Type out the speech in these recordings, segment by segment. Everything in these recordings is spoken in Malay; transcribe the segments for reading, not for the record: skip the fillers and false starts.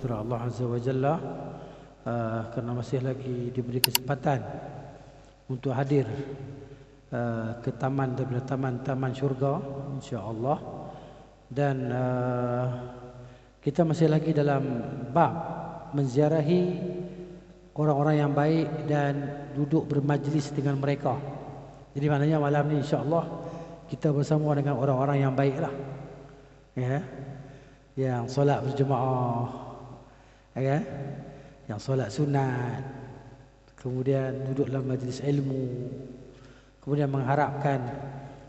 anugerah Allah Azza wa Jalla kerana masih lagi diberi kesempatan untuk hadir ke taman daripada taman-taman syurga, insya-Allah. Dan kita masih lagi dalam bab menziarahi orang-orang yang baik dan duduk bermajlis dengan mereka. Jadi maknanya malam ni insya-Allah kita bersama dengan orang-orang yang baiklah. Ya. Yang solat berjemaah. Ya. Yang solat sunat. Kemudian duduk dalam majlis ilmu. Kemudian mengharapkan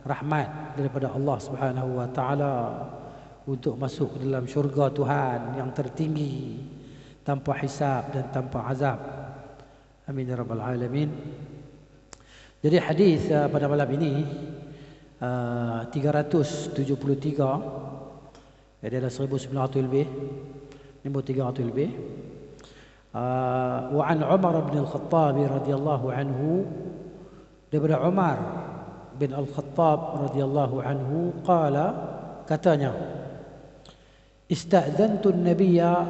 rahmat daripada Allah Subhanahu wa taala untuk masuk ke dalam syurga Tuhan yang tertinggi tanpa hisab dan tanpa azab. Amin ya rabbal alamin. Jadi hadis pada malam ini 373, jadi ada 1900 lebih, nombor 300 lebih. Wa an Umar bin Al-Khattab radhiyallahu anhu, daripada Umar bin Al-Khattab radhiyallahu anhu qala, katanya, ista'dzantu an-nabiyya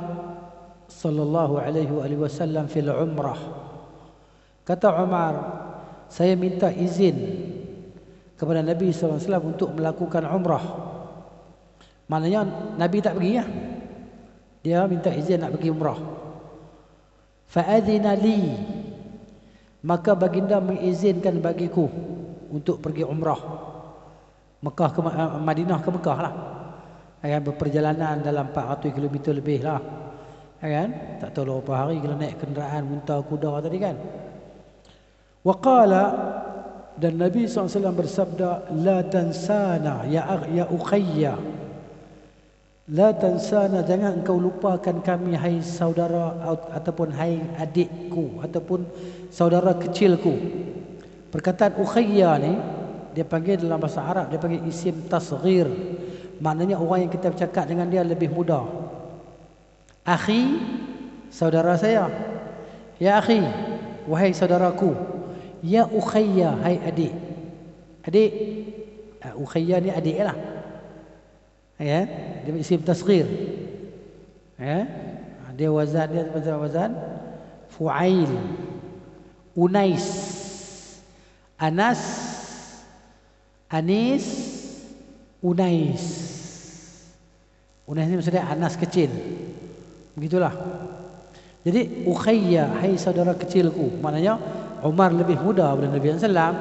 sallallahu alaihi wasallam fil umrah. Kata Umar, saya minta izin kepada Nabi sallallahu alaihi wasallam untuk melakukan umrah. Maknanya Nabi tak pergi ya. Dia minta izin nak pergi umrah. Fa adzina li, maka baginda mengizinkan bagiku untuk pergi umrah. Mekah ke Madinah ke Mekah lah. Akan berperjalanan dalam 400 km lebih lah. Kan? Tak tahu berapa hari kalau naik kenderaan unta kuda tadi kan. Wa qala, dan Nabi SAW bersabda, la tansana ya ukhayya, la tansana, jangan engkau lupakan kami hai saudara ataupun hai adikku ataupun saudara kecilku. Perkataan ukhayya ni dia panggil dalam bahasa Arab, dia panggil isim tasghir. Maknanya orang yang kita bercakap dengan dia lebih muda. Akhi, saudara saya. Ya akhi, wahai saudaraku. Ya ukhayya, hai adik. Adik, ukhayya ni adik lah. Ya, dia isim tasghir. Ya, dia wazan dia wazan fu'ail, unais, anas, anis, unais. Unais ni maksudnya anas kecil. Begitulah. Jadi ukhayya, hai saudara kecilku. Maknanya Umar lebih muda daripada Nabi SAW.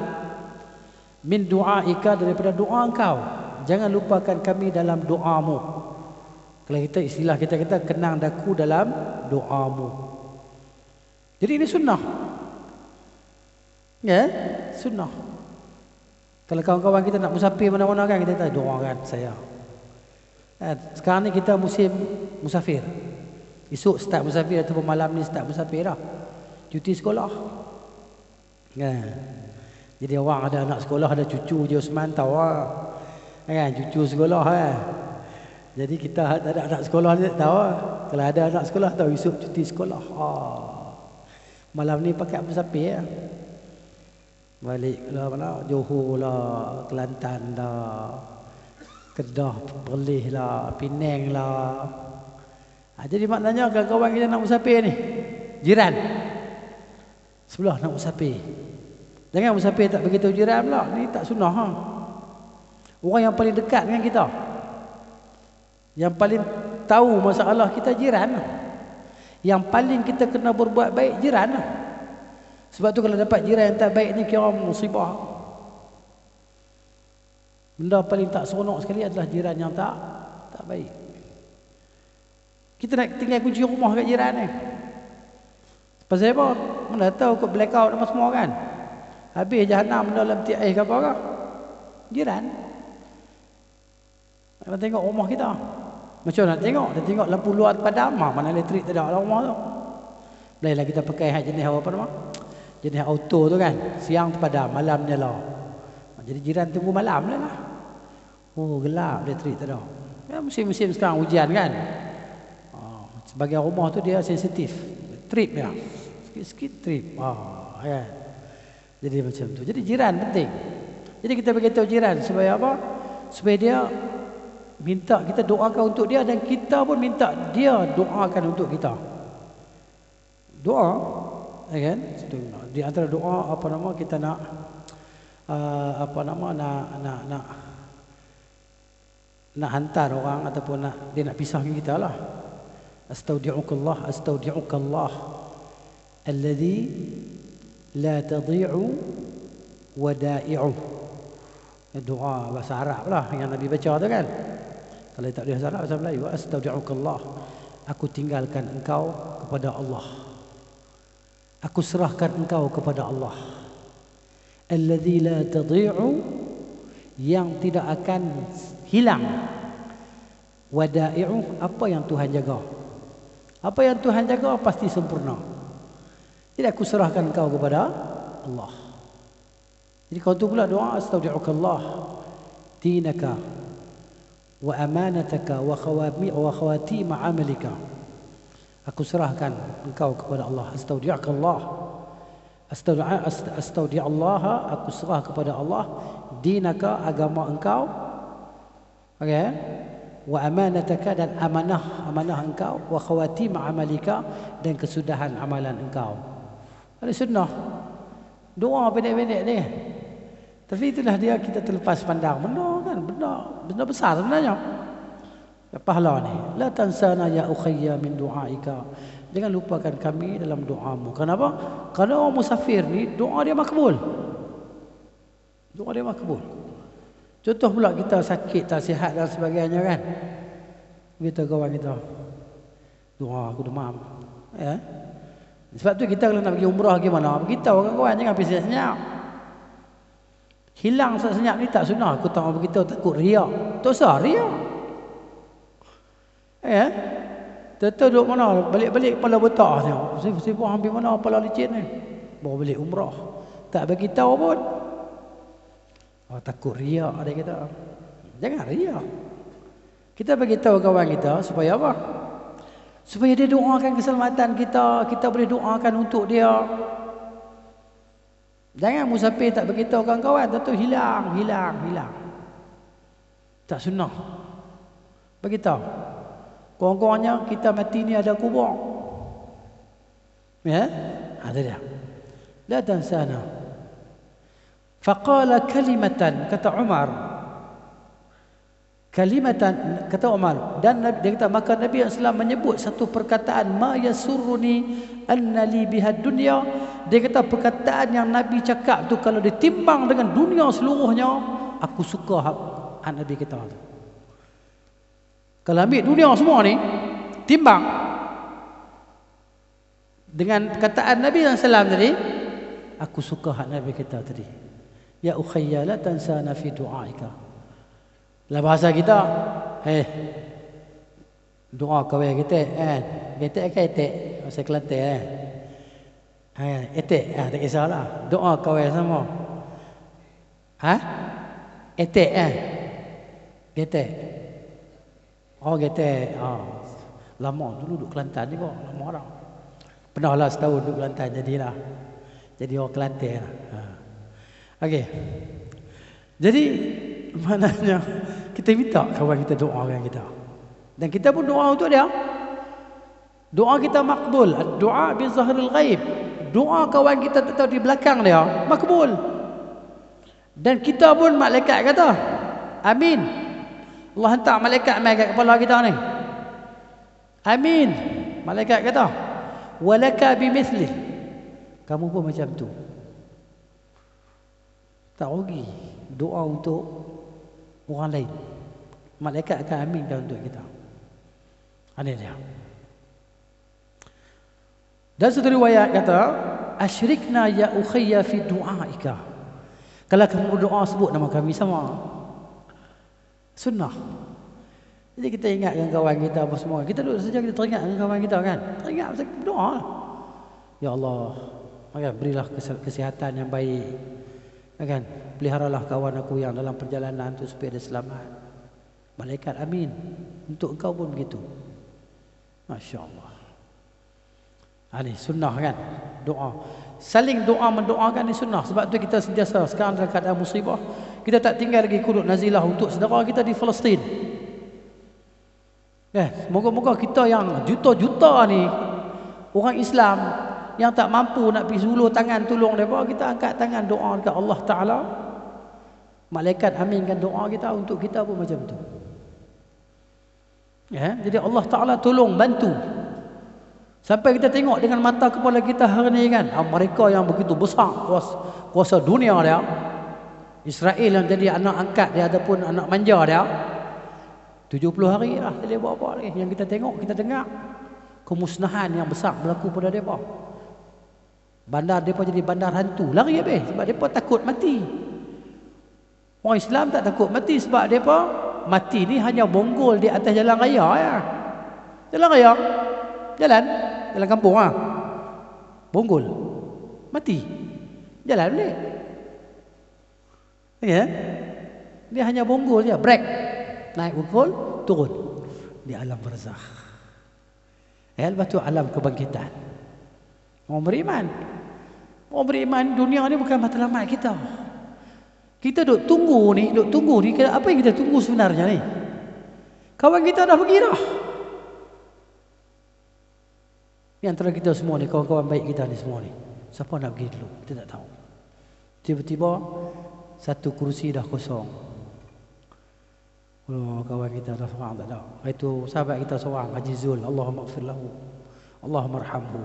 Min du'aika, daripada doa engkau. Jangan lupakan kami dalam doamu. Kalau kita istilah kita kata kenang daku dalam doamu. Jadi ini sunnah. Ya, sunnah. Kalau kawan-kawan kita nak musafir mana-mana kan, kita kata doakan saya. Sekarang ni kita musim musafir. Esok start musafir ataupun malam ni start musafir dah. Cuti sekolah. Jadi orang ada anak sekolah, ada cucu je Osman tahu kan, cucu sekolah kan. Jadi kita tak ada anak sekolah ni tahu. Kalau ada anak sekolah tahu esok cuti sekolah. Malam ni pakai musafir ya. Balik lah mana, Johor lah, Kelantan lah, Kedah, Perlis lah, Penang lah. Jadi maknanya kawan-kawan kita nak musafir ni, jiran sebelah nak musafir. Jangan musafir tak beritahu jiran pula. Ni tak sunnah. Orang yang paling dekat dengan kita, yang paling tahu masalah kita, jiran. Yang paling kita kena berbuat baik, jiran. Sebab tu kalau dapat jiran yang tak baik ni kira musibah. Benda paling tak seronok sekali adalah jiran yang tak baik. Kita nak tinggal kunci rumah kat jiran ni. Pasal apa? Mana tahu kot blackout apa semua kan. Habis jahanam dalam tiap air ke apa ke? Jiran. Nak tengok rumah kita. Macam nak tengok? Dia tengok lampu luar padam, mana elektrik tak ada dalam rumah tu. Lainlah kita pakai jenis apa nama? Jenis auto tu kan. Siang padam, malam nyala. Jadi jiran tunggu malam lah. Oh gelap, elektrik tak ada. Ya, musim-musim sekarang hujan kan. Sebagai rumah tu dia sensitif. Trip dia. Sikit-sikit trip. Ya. Jadi macam tu. Jadi jiran penting. Jadi kita beritahu jiran supaya apa? Supaya dia minta kita doakan untuk dia, dan kita pun minta dia doakan untuk kita. Doa, kan? Di antara doa kita nak nak hantar orang ataupun dia nak pisahkan kita lah. Astaudi'ukallah alladhi la tadhi'u wada'i'u. Doa bahasa Arab lah yang Nabi baca tu kan. Kalau tak boleh bahasa Arab, bahasa Melayu. Astaudi'ukallah, aku tinggalkan engkau kepada Allah. Aku serahkan engkau kepada Allah. Alladhi la tadhi'u, yang tidak akan hilang. Wada'i'u, apa yang Tuhan jaga. Apa yang Tuhan jaga pasti sempurna. Jadi aku serahkan engkau kepada Allah. Jadi kau tu pula doa, astaudi'ukallah dinaka wa amanataka wa khawatim amalika. Aku serahkan engkau kepada Allah. Astaudi'ukallah, astaudi'allah, aku serah kepada Allah dinaka, agama engkau, okey, wa amanataka, dan amanah engkau, wa khawatim amalika, dan kesudahan amalan engkau. Ada sunnah doa pendek-pendek ni. Tapi itulah dia, kita terlepas pandang benda kan, benda besar sebenarnya. Pahala ni. La tansana ya ukhayya min du'aika. Jangan lupakan kami dalam doamu. Kenapa? Kerana orang musafir ni doa dia makbul. Doa dia makbul. Contoh pula kita sakit, tak sihat dan sebagainya kan. Kita kawan kita, doa aku demam. Ya. Sebab tu kita kalau nak pergi umrah gimana? Beritahu kawan-kawan, jangan pergi senyap. Hilang senyap ni tak sunnah. Aku tak mau beritahu, takut riak. Tak usah riak. Ya. Tentu duduk mana? Balik-balik kepala botak tengok. Sibuk ambil mana kepala licin ni? Bawa balik umrah. Tak bagi tahu pun. Oh, takut riak ada kita. Jangan riak. Kita bagi tahu kawan kita supaya apa? Supaya dia doakan keselamatan kita, kita boleh doakan untuk dia. Jangan musafir tak bagi tahu kawan-kawan, tentu hilang. Tak sunnah. Bagi tahu. Kurang-kurangnya kita mati ni ada kubur. Ya? Ada dia. La tansana. Faqala kalimatan, kata Umar. Kalimatan, kata Umar, dan dia kata, maka Nabi SAW menyebut satu perkataan, ma yasurruni anna li bihad dunya. Dia kata perkataan yang Nabi cakap tu kalau ditimbang dengan dunia seluruhnya, aku suka hak Nabi kita tu. Kalau ambil dunia semua ni timbang dengan perkataan Nabi SAW tadi, aku suka hak Nabi kita tadi. Ya ukhayya la tansana fi du'aika. Dalam bahasa kita, doa kawan kita kan. Kita kan etek, bahasa Kelantan etek, tak kisahlah. Doa kawan sama. Etek Getek. Oh getek. Lama dulu duduk Kelantan ni kok, lama dah. Pernah lah setahun duduk Kelantan jadilah. Jadi orang Kelantan lah. Okey. Jadi maknanya kita minta kawan kita doakan kita. Dan kita pun doa untuk dia. Doa kita makbul. Doa bi zahril ghaib. Doa kawan kita tak tahu di belakang dia makbul. Dan kita pun malaikat kata amin. Allah hantar malaikat mai kat kepala kita ni. Amin. Malaikat kata walaka bimithli. Kamu pun macam tu. Tak rugi doa untuk orang lain. Malaikat akan aminkan untuk kita. Ini dia. Dan satu riwayat kata, asyrikna ya ukhayya fi du'aika. Kalau kamu berdoa sebut nama kami sama. Sunnah. Jadi kita ingatkan kawan kita apa semua. Kita duduk saja kita teringat dengan kawan kita kan. Teringat pasal berdoa. Ya Allah, maka berilah kesihatan yang baik. Kan? Peliharalah kawan aku yang dalam perjalanan tu supaya dia selamat. Malaikat amin. Untuk engkau pun begitu. Masya-Allah. Ini sunnah kan? Doa. Saling doa mendoakan ni sunnah. Sebab tu kita sentiasa sekarang dalam keadaan musibah, kita tak tinggal lagi kunut nazilah untuk saudara kita di Palestin. Moga-moga kita yang juta-juta ni orang Islam yang tak mampu nak pergi hulur tangan tolong mereka, kita angkat tangan doa dekat Allah Ta'ala. Malaikat aminkan doa kita, untuk kita pun macam tu. Jadi Allah Ta'ala tolong, bantu. Sampai kita tengok dengan mata kepala kita hari ni kan, mereka yang begitu besar kuasa dunia dia, Israel yang jadi anak angkat dia ataupun anak manja dia, 70 hari lah dia buat apa lagi. Yang kita tengok, kita dengar kemusnahan yang besar berlaku pada mereka. Bandar mereka jadi bandar hantu, lari habis sebab mereka takut mati. Orang Islam tak takut mati sebab mereka mati ni hanya bonggol di atas jalan raya ya. Jalan raya, jalan kampung lah, bonggol mati, jalan balik. Dia hanya bonggol je, break, naik bonggol, turun di alam barzakh. Lepas tu alam kebangkitan. Orang beriman, dunia ni bukan matlamat kita. Kita duk tunggu ni, apa yang kita tunggu sebenarnya ni? Kawan kita dah pergi dah. Ni antara kita semua ni, kawan-kawan baik kita ni semua ni, siapa nak pergi dulu? Kita tak tahu. Tiba-tiba satu kursi dah kosong. Oh, kawan kita dah seorang tak ada. Itu sahabat kita seorang, Haji Zul, Allahumma ighfir lahu, Allahumma arhamhu.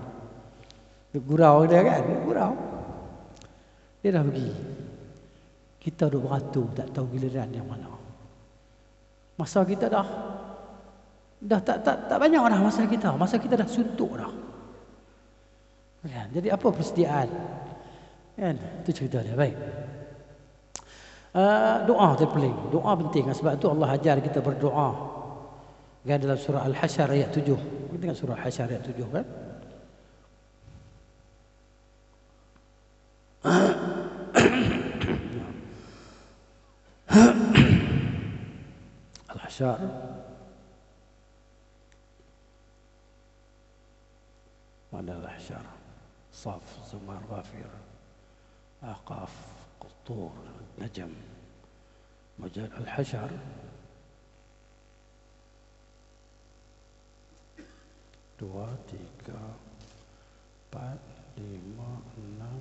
Gurau dia kan, gurau. Dia dah pergi. Kita duk beratur, tak tahu giliran yang mana. Masa kita dah tak banyak dah masa kita. Masa kita dah suntuk dah. Kan? Jadi apa persediaan? Kan? Itu cerita dia. Baik. Doa terpeling. Doa penting. Sebab itu Allah ajar kita berdoa. Kan dalam surah Al-Hasyr ayat 7. Kita tengok surah Al-Hasyr ayat 7 kan? Al-Hasyr mana Al-Hasyr? Saf, Zumar, Ghafir, Aqaf, Quttur, Najm, Mujad. Al-Hasyr dua, tiga, empat, lima, enam,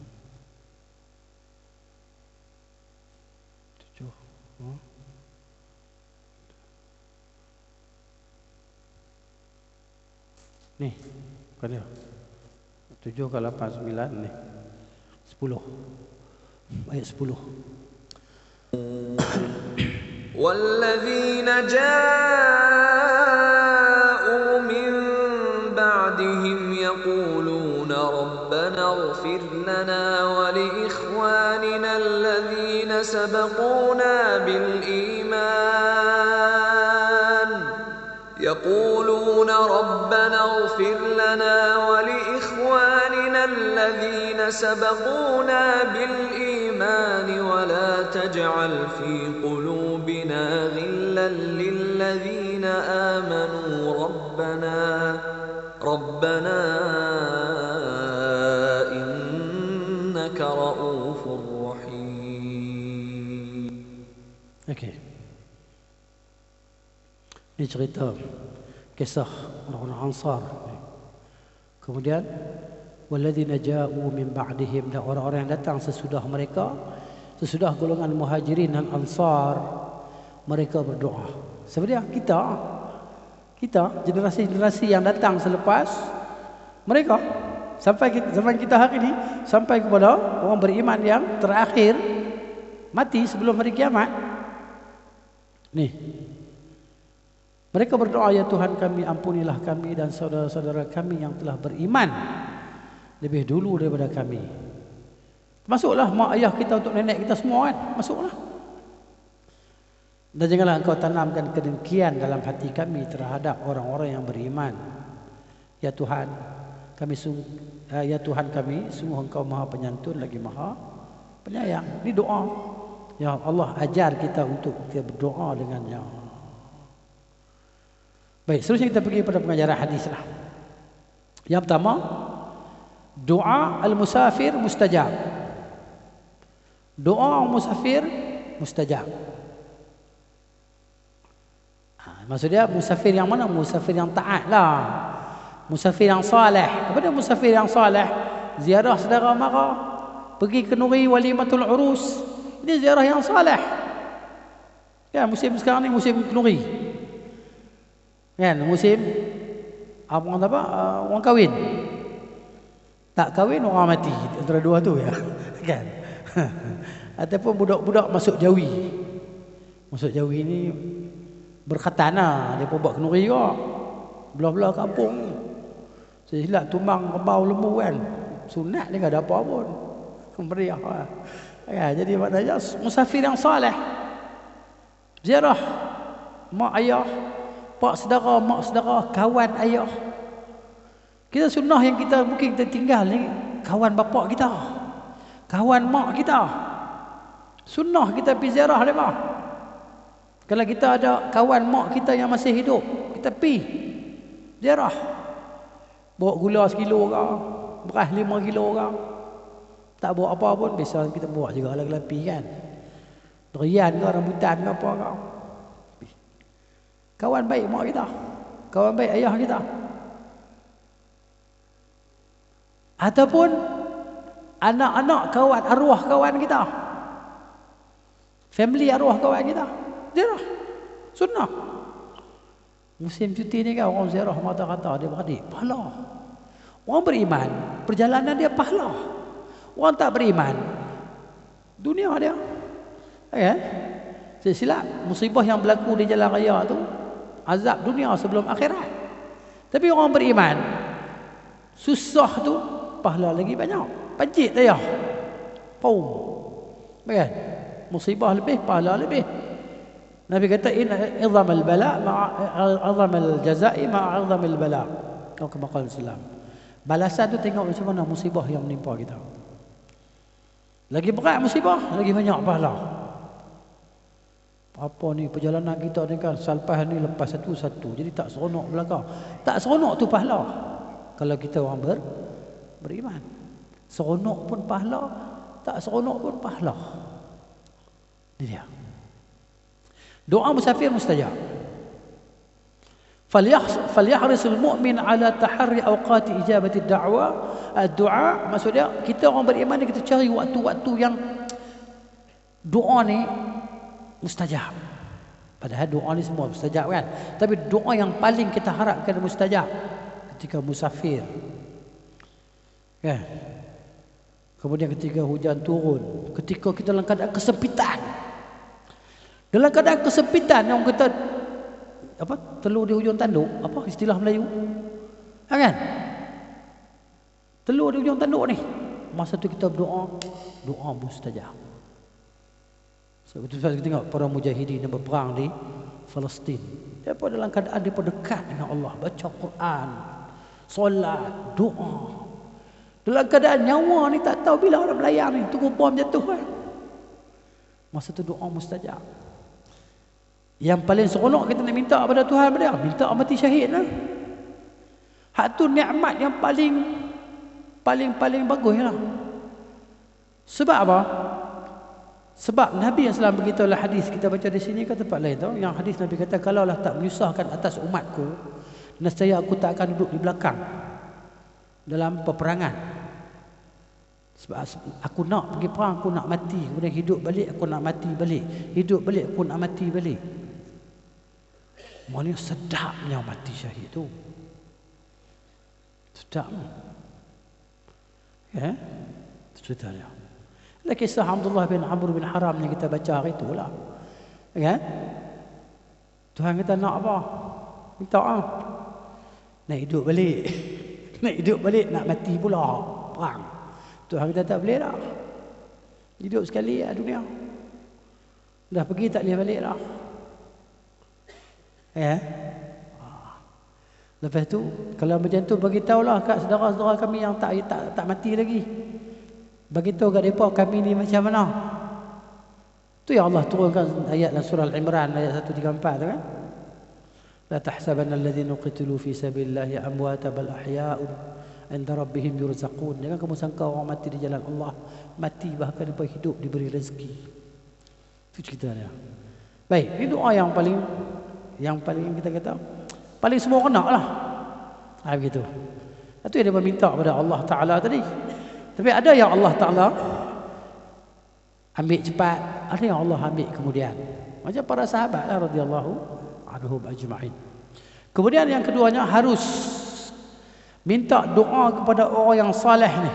tujuh. Ni, bukan dia. 7 ke 8, 9 ni. 10. Ayat 10. وَالَّذِينَ جَاءُوا مِن بَعْدِهِمْ يَقُولُونَ رَبَّنَا اغْفِرْ لَنَا وَلِإِخْوَانِنَا الَّذِينَ سَبَقُونَا بِالْإِيمَانِ يقولون ربنا اغفر لنا ولإخواننا الذين سبقونا بالإيمان ولا تجعل في قلوبنا غلا للذين آمنوا ربنا إنك رؤوف رحيم. Okay. Ini cerita kisah orang-orang Ansar. Kemudian walladzina ja'u min ba'dihim, dan orang-orang yang datang sesudah mereka, sesudah golongan Muhajirin dan Ansar, mereka berdoa. Sebenarnya kita generasi-generasi yang datang selepas mereka, sampai zaman kita hari ini, sampai kepada orang beriman yang terakhir mati sebelum hari kiamat. Nih, mereka berdoa, ya Tuhan kami, ampunilah kami dan saudara-saudara kami yang telah beriman lebih dulu daripada kami. Masuklah mak ayah kita, untuk nenek kita semua kan, masuklah. Dan janganlah engkau tanamkan kedengkian dalam hati kami terhadap orang-orang yang beriman. Ya Tuhan kami, sungguh engkau maha penyantun lagi maha penyayang. Ini doa yang Allah ajar kita untuk kita berdoa dengannya. Baik, seterusnya kita pergi pada pengajaran hadis lah. Yang pertama, doa al-musafir mustajab. Doa musafir mustajab. Maksudnya musafir yang mana? Musafir yang taat lah. Musafir yang saleh. Apa dia musafir yang saleh? Ziarah saudara mara, pergi ke Nuri walimatul urus. Ini ziarah yang saleh. Ya, musim sekarang ni musim ke Nuri. Kan, musim orang kahwin. Tak kahwin orang mati. Antara dua tu ya. Kan? Ataupun budak-budak masuk Jawi. Masuk Jawi ni berkhatana, dia pun buat kenuri juga. Belah-belah kampung. Saya silap tumbang kebau lembu kan. Sunat ni tak ada apa pun. Meriah lah. Ya, jadi maknanya musafir yang saleh. Ziarah mak ayah, pak saudara, mak saudara, kawan ayah. Kita sunnah yang kita mungkin kita tinggal ni kawan bapak kita, kawan mak kita. Sunnah kita pergi ziarah mereka. Kalau kita ada kawan mak kita yang masih hidup, kita pergi ziarah. Bawa gula 1 kilo ke, beras 5 kilo ke. Tak bawa apa pun, biasa kita bawa juga lapi kan. Durian ke, rambutan ke apa ke. Kawan baik mak kita, kawan baik ayah kita. Ataupun anak-anak kawan, arwah kawan kita. Family arwah kawan kita. Ziarah. Sunnah. Musim cuti ni kan orang ziarah mata-kata dia beradik. Pahala. Orang beriman, perjalanan dia pahala. Orang tak beriman, dunia dia. Kan? Saya silap, musibah yang berlaku di jalan raya tu, azab dunia sebelum akhirat. Tapi orang beriman, susah tu, pahala lagi banyak. Pajit dia. Pau. Kan? Musibah lebih, pahala lebih. Nabi kata inna idhamal bala ma'idhamal jazai ma'idhamil bala. Kau kemaqal Islam. Balasan tu tengok macam mana musibah yang menimpa kita. Lagi berat musibah, lagi banyak pahala. Apa ni perjalanan kita ni kan salpas ni lepas satu-satu. Jadi tak seronok belakang. Tak seronok tu pahala. Kalau kita orang beriman. Seronok pun pahala, tak seronok pun pahala. Ini dia. Doa musafir mustajab. Falyahrisul mu'min ala tahari awqati ijabati da'wa. Doa maksudnya kita orang beriman ni kita cari waktu-waktu yang doa ni mustajab. Padahal doa ni semua mustajab kan. Tapi doa yang paling kita harapkan mustajab ketika musafir. Kan? Kemudian ketika hujan turun, ketika kita dalam keadaan kesempitan. Dalam keadaan kesempitan yang kita apa? Telur di hujung tanduk, apa istilah Melayu? Kan? Telur di hujung tanduk ni. Masa tu kita berdoa, doa mustajab. Sebab itu kita tengok para mujahidin yang berperang di Palestin. Mereka dalam keadaan mereka dekat dengan Allah, baca Quran, solat, doa. Dalam keadaan nyawa ni tak tahu bila orang melayang ni, tunggu bom jatuh kan. Masa tu doa mustajab. Yang paling seronok kita nak minta kepada Tuhan pada minta mati syahid lah. Hak tu nikmat yang paling bagus lah. Sebab apa? Sebab Nabi SAW beritahu lah hadis kita baca di sini ke tempat lain tau. Yang hadis Nabi kata kalaulah tak menyusahkan atas umatku, nescaya aku tak akan duduk di belakang dalam peperangan. Sebab aku nak pergi perang, aku nak mati, kemudian hidup balik, aku nak mati balik, hidup balik, aku nak mati balik. Maknanya sedapnya mati syahid tu. Sedap. Ya? Cerita dia. Lah kisah Abdullah bin Amr bin Haram yang kita baca hari itulah. Kan? Tuhan kata nak apa? Minta nak hidup balik. Nak hidup balik, nak mati pula. Perang. Tuhan kata tak boleh dah. Hidup sekali lah dunia. Dah pergi tak boleh balik dah. Ya. Lepas tu kalau macam tu bagi tahulah kat saudara-saudara kami yang tak mati lagi. Bagi tahu kat depa kami ni macam mana. Tu yang Allah turunkan ayat dalam surah Al-Imran ayat 134 tu kan. La tahsabanna alladhina qutilu fi sabilillahi amwata bal ahya'un 'inda rabbihim yurzaqun. Jangan kamu sangka orang mati di jalan Allah mati, bahkan mereka hidup diberi rezeki. Itu cerita dia. Baik, ini doa yang paling Yang paling kita kata paling semua kena lah. Begitu. Itu yang dia meminta kepada Allah Ta'ala tadi. Tapi ada yang Allah Ta'ala ambil cepat, ada yang Allah ambil kemudian. Macam para sahabat lah radhiyallahu anhum ajma'in. Kemudian yang keduanya harus minta doa kepada orang yang saleh ni.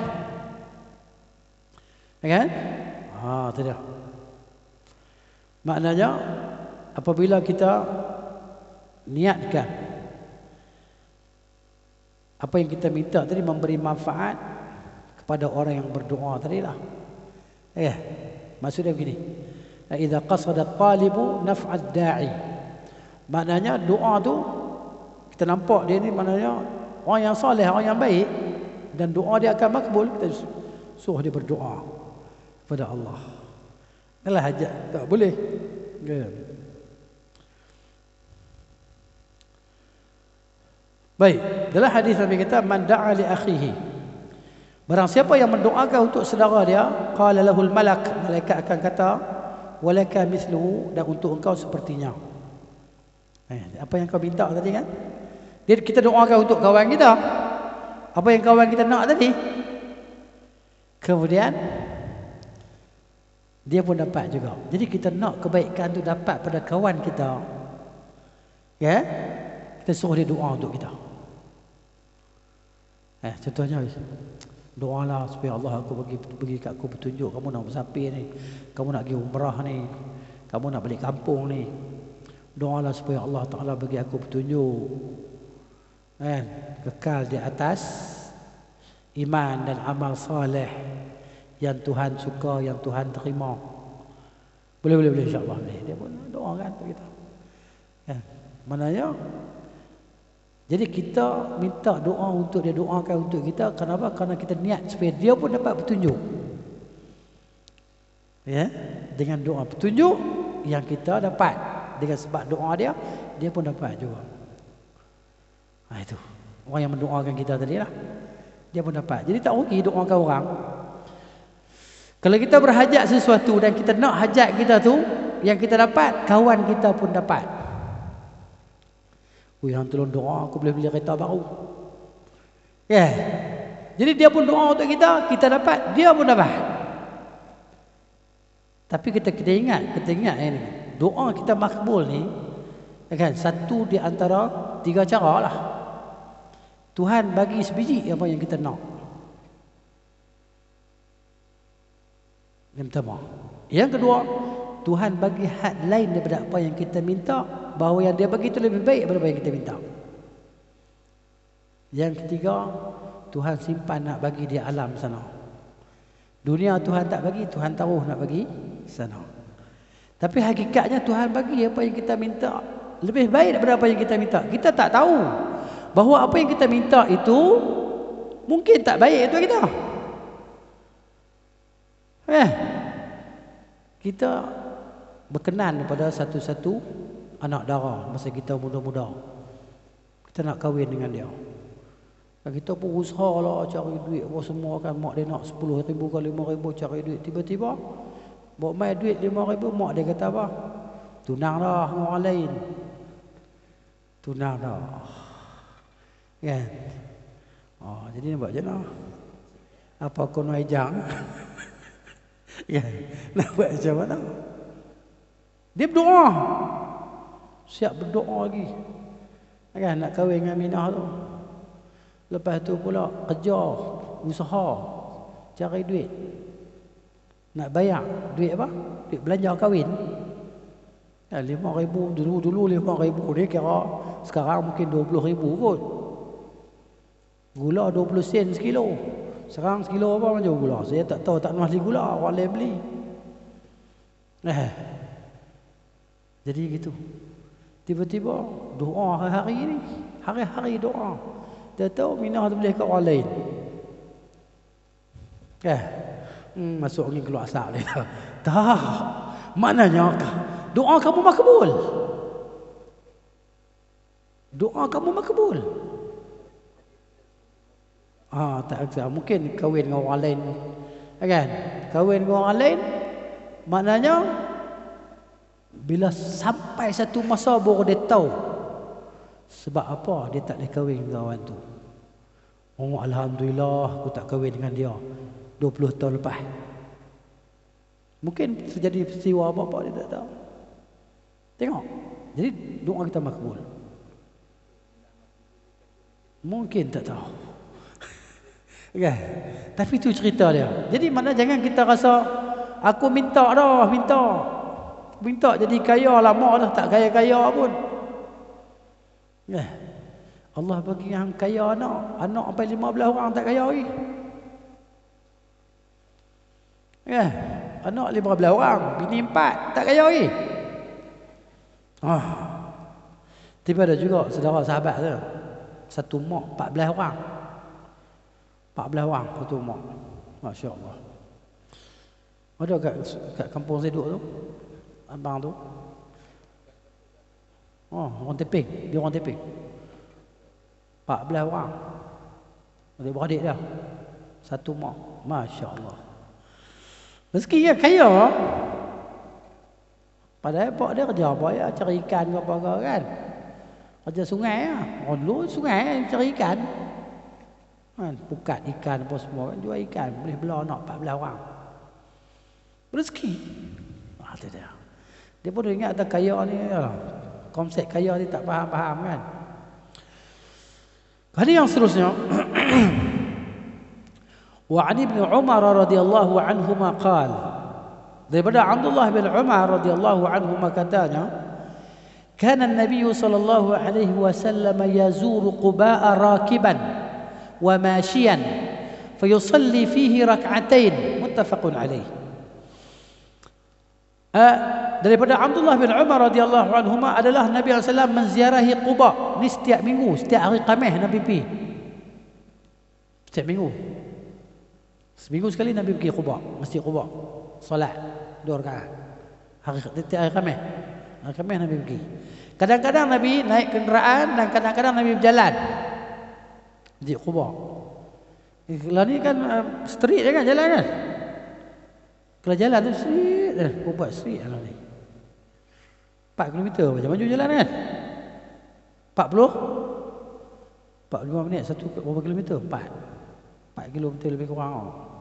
Ya kan? Itu dia. Maknanya apabila kita niatkan apa yang kita minta tadi memberi manfaat kepada orang yang berdoa tadi lah. Ya. Maksudnya begini. Idza qasada at-talibu naf'ad da'i. Maknanya doa tu kita nampak dia ni maknanya orang yang soleh, orang yang baik, dan doa dia akan makbul. Kita suruh dia berdoa kepada Allah. Inilah hajat, tak boleh. Baik, dalam hadis Nabi kata man da'a li akhihi. Barang siapa yang mendoakan untuk saudara dia, qala lahul malak, malaikat akan kata walaka mithluhu, dan untuk engkau sepertinya. Apa yang kau minta tadi kan? Kita doakan untuk kawan kita. Apa yang kawan kita nak tadi, kemudian dia pun dapat juga. Jadi kita nak kebaikan tu dapat pada kawan kita. Ya? Kita suruh dia doa untuk kita. Contohnya doalah supaya Allah aku bagi kat aku petunjuk, kamu nak bersapir ni, kamu nak pergi umrah ni, kamu nak balik kampung ni. Doalah supaya Allah Ta'ala bagi aku petunjuk. Kekal di atas iman dan amal saleh yang Tuhan suka, yang Tuhan terima. Boleh insya-Allah. Dia pun doakan untuk kita. Maknanya jadi kita minta doa untuk dia, doakan untuk kita. Kenapa? Karena kita niat supaya dia pun dapat petunjuk. Ya, dengan doa petunjuk yang kita dapat, dengan sebab doa dia, dia pun dapat juga. Itu orang yang mendoakan kita tadi lah, dia pun dapat. Jadi tak rugi doakan orang. Kalau kita berhajat sesuatu dan kita nak hajat kita tu, yang kita dapat, kawan kita pun dapat. Yang tolong doa aku boleh beli kereta baru. Jadi dia pun doa untuk kita, kita dapat, dia pun dapat. Tapi kita ingat ini, doa kita makbul ni, kan, satu di antara 3 cara lah. Tuhan bagi sebiji apa yang kita nak. Yang pertama. Yang kedua, Tuhan bagi had lain daripada apa yang kita minta, bahawa yang dia bagi itu lebih baik daripada apa yang kita minta. Yang ketiga, Tuhan simpan nak bagi di alam sana. Dunia Tuhan tak bagi, Tuhan taruh nak bagi sana. Tapi hakikatnya Tuhan bagi apa yang kita minta lebih baik daripada apa yang kita minta. Kita tak tahu bahawa apa yang kita minta itu mungkin tak baik untuk kita. Kita berkenan kepada satu-satu anak dara masa kita muda-muda. Kita nak kahwin dengan dia. Dan kita pun usahalah cari duit apa semua kan. Mak dia nak 10,000 ke 5,000 cari duit. Tiba-tiba bawa main duit 5,000, mak dia kata apa? Tunanglah dengan orang lain. Tunang dah. Kan? Jadi nampak je lah. Apa kau nak ejang? Ya, nak buat macam mana? Dia berdoa. Siap berdoa lagi. Kan nak kahwin dengan Minah tu. Lepas tu pula kerja, usaha, cari duit. Nak bayar duit apa? Duit belanja kahwin. 5,000 dulu 5,000 dia kira sekarang mungkin 20,000 kot. Gula 20 sen sekilo. Sekarang sekilo apa macam gula? Saya tak tahu, tak mahal gula, orang lain beli. Jadi gitu. Tiba-tiba doa hari-hari ni, hari-hari doa. Dia tahu Minah tu boleh kat orang lain. Masuk angin keluar asap dia. Tak. Maknanya doa kamu makbul. Doa kamu makbul. Tak mungkin kahwin dengan orang lain. Kan? Kahwin dengan orang lain maknanya Bila sampai satu masa baru dia tahu sebab apa dia tak boleh kahwin dengan kawan tu. Oh, alhamdulillah aku tak kahwin dengan dia 20 tahun lepas. Mungkin terjadi peristiwa apa-apa dia tak tahu. Tengok. Jadi doa kita makbul. Mungkin tak tahu. Kan? Tapi itu cerita dia. Jadi mana jangan kita rasa aku minta dah, minta jadi kaya lama dah tak kaya-kaya pun. Allah bagi yang kaya anak sampai 15 orang tak kaya lagi. Anak 15 orang, bini 4 tak kaya lagi. Tiba ada juga saudara sahabat tu. Satu mak 14 orang. 14 orang satu mak. Masya-Allah. Ada kat kampung saya duduk tu. Abang tu. Orang Teping, dia orang Teping. 14 orang. Adik-beradik dah. Satu mak. Masya-Allah. Rezeki dia kaya. Padahal pak dia kerja apa ya? Cari ikan ke apa kan? Kerja sungai lah. Orang dulu sungai cari ikan. Pukat ikan apa semua kan. Jual ikan. Boleh belah anak 14 orang. Rezeki. Itu dia. Dia pun ingat ada kaya ni. Konsep kaya ni tak faham-faham kan. Hadis yang seterusnya. Wa 'an Ibnu Umar radhiyallahu anhuma qala. Daripada Abdullah bin Umar radhiyallahu anhuma katanya, kana an-nabiy sallallahu alaihi wasallam yazuru Quba rakiban wa mashiyan fayusalli fihi rak'atain muttafaqun alaih. Daripada Abdullah bin Umar radhiyallahu anhuma adalah Nabi sallallahu alaihi wasallam menziarahi Quba ni setiap minggu, setiap hari Khamis Nabi pergi. Setiap minggu. Seminggu sekali Nabi pergi Quba, Masjid Quba. Solat 2 rakaat. Hari Khamis. Hari Khamis Nabi pergi. Kadang-kadang Nabi naik kenderaan dan kadang-kadang Nabi berjalan. Masjid Quba. Kalau ni kan street je kan jalan kan. Kalau jalan tu street Quba street lah ni. 4 km macam maju jalan kan. 45 minit 1 berapa kilometer? 4 kilometer lebih kurang.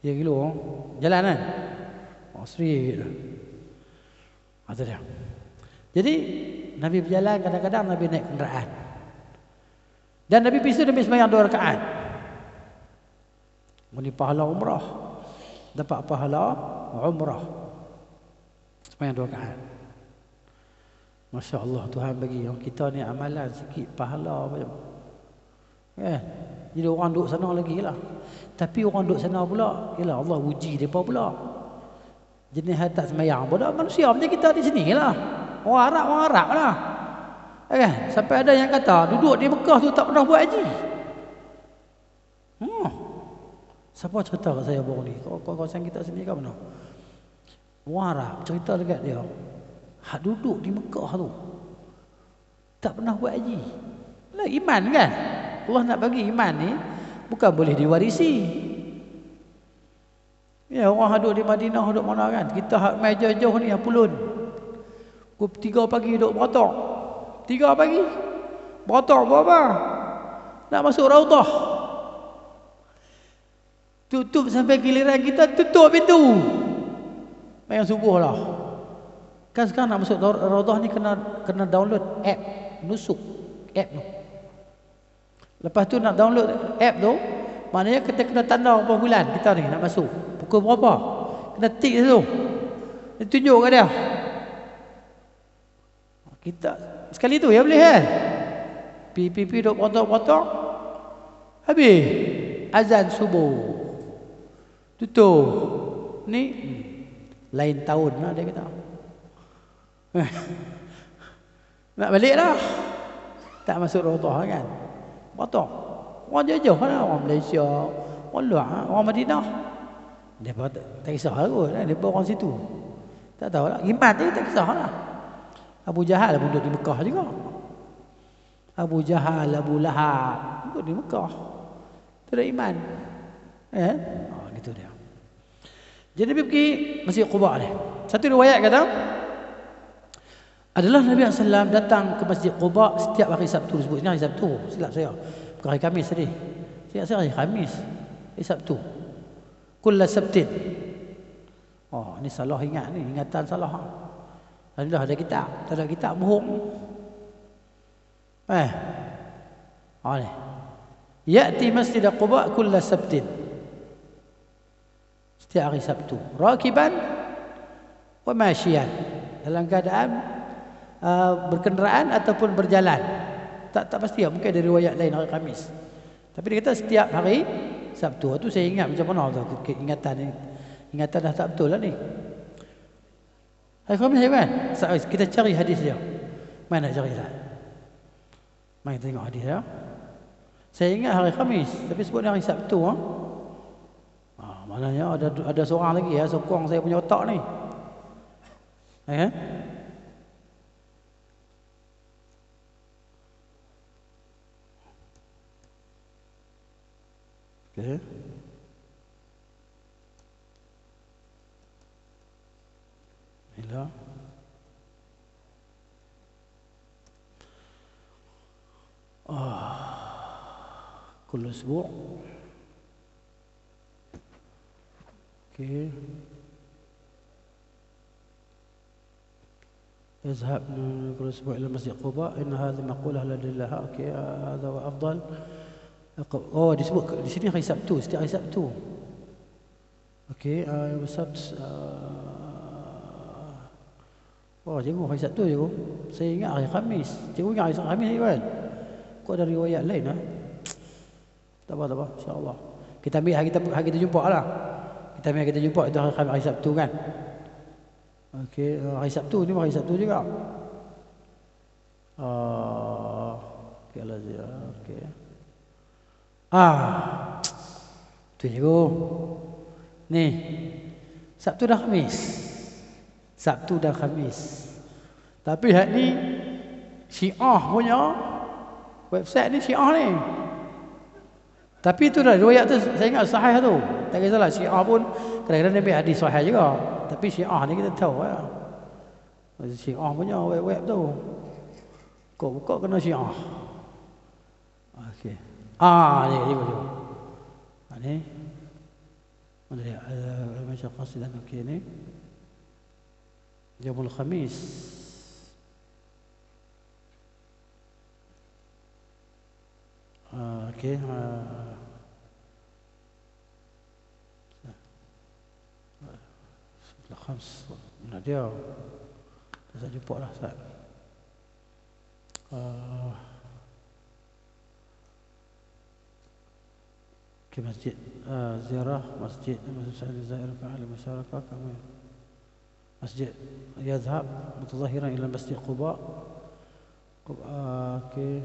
3 kilo jalan kan. Street lah. Itu dia. Jadi Nabi berjalan, kadang-kadang Nabi naik kenderaan. Dan Nabi pergi Nabi sembahyang 2 rakaat. Ini pahala umrah. Dapat pahala umrah. Sembahyang 2 rakaat. Masya Allah, Tuhan bagi yang kita ni amalan sikit pahala macam. Jadi orang duduk sana lagi lah. Tapi orang duduk sana pula, yalah Allah uji mereka pula. Jenis tak semayang pun manusia macam kita di sini lah. Orang Arab lah. Sampai ada yang kata duduk di Mekah tu tak pernah buat haji. Siapa cerita kat saya baru ni? Kawasan kita sini kan mana? Orang Arab cerita dekat dia. Hak duduk di Mekah tu tak pernah buat haji. Lah iman kan? Allah nak bagi iman ni bukan boleh diwarisi. Ya, orang duduk di Madinah, duduk mana kan? Kita hak mai jauh-jauh ni Pulun. Pukul 3 pagi duduk beratok. 3 pagi. Beratok berapa? Nak masuk Raudhah. Tutup sampai giliran kita tutup pintu. Main subuh lah. Kan sekarang nak masuk Raudhah ni kena download app Nusuk. App tu. Lepas tu nak download app tu, maknanya kita kena tanda berapa bulan kita ni nak masuk. Pukul berapa? Kena tik tu. Dia tunjuk kat dia. Kita sekali tu ya boleh kan? PPP duk potong-potong. Habis azan subuh. Tutup. Ni lain tahun lah dia kata. Nak balik dah. Tak masuk Raudhah kan? Potong. Orang jauh-jauh lah. Orang Malaysia, orang luar, orang Madinah. Dia pun tak kisah lah kot. Dia pun orang situ. Tak tahu lah. Iman dia tak kisah lah. Abu Jahal pun duduk di Mekah juga. Abu Jahal, Abu Lahab duduk di Mekah. Itu dah iman. Gitu dia. Jadi Nabi pergi Masjid Quba ni. Satu riwayat kata adalah Nabi SAW datang ke Masjid Quba setiap hari Sabtu. Disebut hari Sabtu. Silap saya. Bukan hari Khamis tadi. Saya hari Khamis. Hari Sabtu. Kulla Sabtin. Oh, ni salah ingat ni. Ingatan salah. Alhamdulillah ada kitab. Tak ada kitab bohong. Ni. Ya'ti Masjid Quba kulla Sabtin. Setiap hari Sabtu. Rakiban wa masyian. Dalam keadaan berkenderaan ataupun berjalan. Tak pasti mungkin ada riwayat lain hari Khamis. Tapi dia kata setiap hari Sabtu. Itu saya ingat macam mana tu ingatan dah tak betul lah ni. Hari Khamis kan? Kita cari hadis dia. Mana nak cari tak? Mari tengok hadis dia. Saya ingat hari Khamis, tapi sebut hari Sabtu. Maknanya ada seorang lagi sokong saya punya otak ni. Okay. Ila. كل أسبوع. Okay. يذهب كل أسبوع إلى مسجد قباء. إن هذه مقولة لا دليل لها. Okay. هذا هو أفضل. disebut di sini hari Sabtu, setiap hari Sabtu. Okey, Sabt. Cikgu hari Sabtu cikgu. Saya ingat hari Khamis. Cikgu ingat hari Khamis kan? Kok ada riwayat lain Tak apa, insya-Allah. Kita ambil hari kita jumpa lah. Kita ambil hari kita jumpa itu hari Sabtu kan? Okey, hari Sabtu ni hari Sabtu juga. Okey lah dia. Okey. Tu cikgu. Ni. Sabtu dan Khamis. Sabtu dan Khamis. Tapi hak ni Syiah punya website ni Syiah ni. Tapi tu dah riwayat tu saya ingat sahih tu. Tak kisahlah Syiah pun kadang-kadang dia ambil hadis sahih juga. Tapi Syiah ni kita tahu Syiah punya web tu. Kau buka kena Syiah. Okey. Ni boleh. Ni. Mana dia? Macam qasidah okey ni. Yaumul Khamis. Okey. Khams. Mana dia? Saya jumpa lah Ustaz. Ke masjid ziarah masjid Zair fa'al masyarakat kami masjid yadhhab mutazahiran ila masjid Quba ke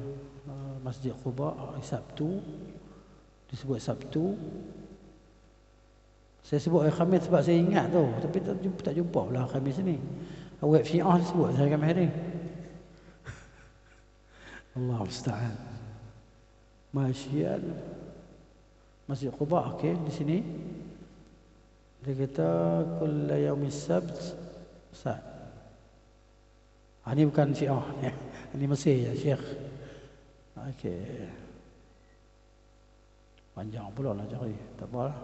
masjid Quba hari Sabtu disebut Sabtu. Saya sebut hari Khamis sebab saya ingat tu, tapi tak jumpa pula Khamis ni. Web Syiah disebut hari Khamis ni. Allah musta'an. Masyian Masjid Quba, okey, di sini. Dia kata kulla yaumis sabt Ustaz. Ini bukan Syiah. Ini Mesir ya, Syekh. Okey. Panjang pula nak cari. Tak apalah.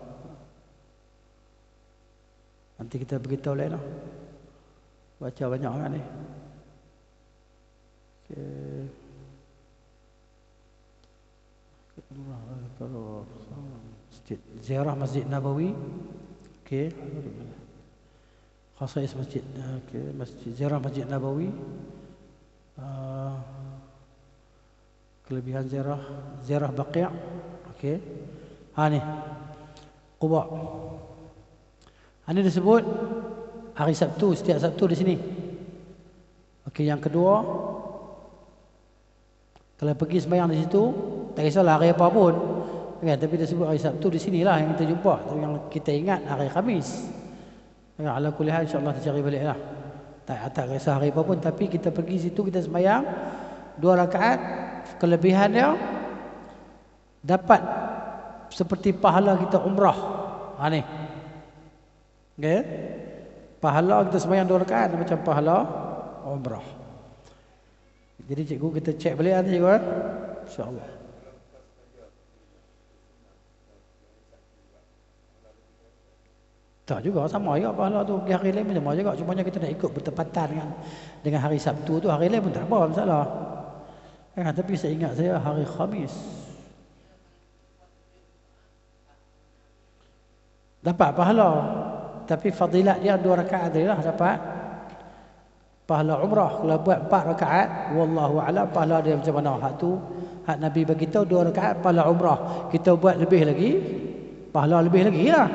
Nanti kita beritahu lain lah. Baca banyak kan ni. Okey. Kalau masjid ziarah Masjid Nabawi, okey, khasais masjid, okey, masjid ziarah Masjid Nabawi, kelebihan ziarah Baqi', okey, ni Quba. Ini disebut hari Sabtu, setiap Sabtu di sini. Okey, yang kedua, kalau pergi sembahyang di situ, tak kisahlah hari apa pun. Kan, tapi dia sebut hari Sabtu di sinilah yang kita jumpa. Tapi yang kita ingat hari Khamis. Ya, ala kulli hal insya-Allah kita cari baliklah. Tak kisah hari apa pun, tapi kita pergi situ kita sembahyang 2 rakaat, kelebihan dia dapat seperti pahala kita umrah. Ni. Okey. Pahala kita sembahyang 2 rakaat macam pahala umrah. Jadi cikgu kita cek balik nanti cikgu, insya-Allah. Tak juga sama juga pahala tu pergi hari lain pun sama juga, cumanya kita nak ikut bertepatan dengan hari Sabtu tu, hari lain pun tak apa masalah. Tapi saya ingat saya hari Khamis dapat pahala, tapi fadilat dia 2 rakaat je lah dapat pahala umrah. Kalau buat 4 rakaat, wallahu a'lam pahala dia macam mana. Hak tu hak Nabi bagi tahu 2 rakaat pahala umrah. Kita buat lebih lagi, pahala lebih lagi lah.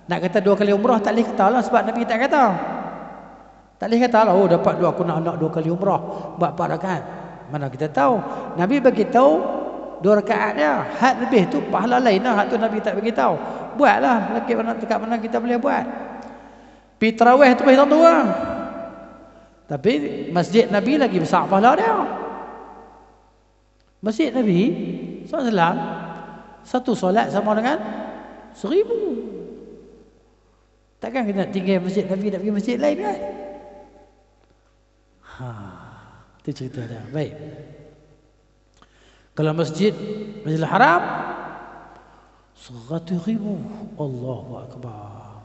Nak kata 2 kali umrah tak boleh kata lah, sebab Nabi tak kata. Tak boleh kata lah, oh dapat 2 aku nak 2 kali umrah buat 4 rakaat. Mana kita tahu? Nabi bagi tahu 2 rakaat dia. Had lebih tu pahala lain lah, hak tu Nabi tak bagi tahu. Buatlah dekat mana, dekat mana kita boleh buat. Pi tarawih tu boleh tentu lah. Tapi masjid Nabi lagi besar pahala dia. Masjid Nabi SAW satu solat sama dengan 1000. Takkan kita nak tinggal masjid Nabi nak pergi masjid lain kan? Itu cerita dia. Baik. Kalau Masjidil Haram 100,000. Allahu Akbar.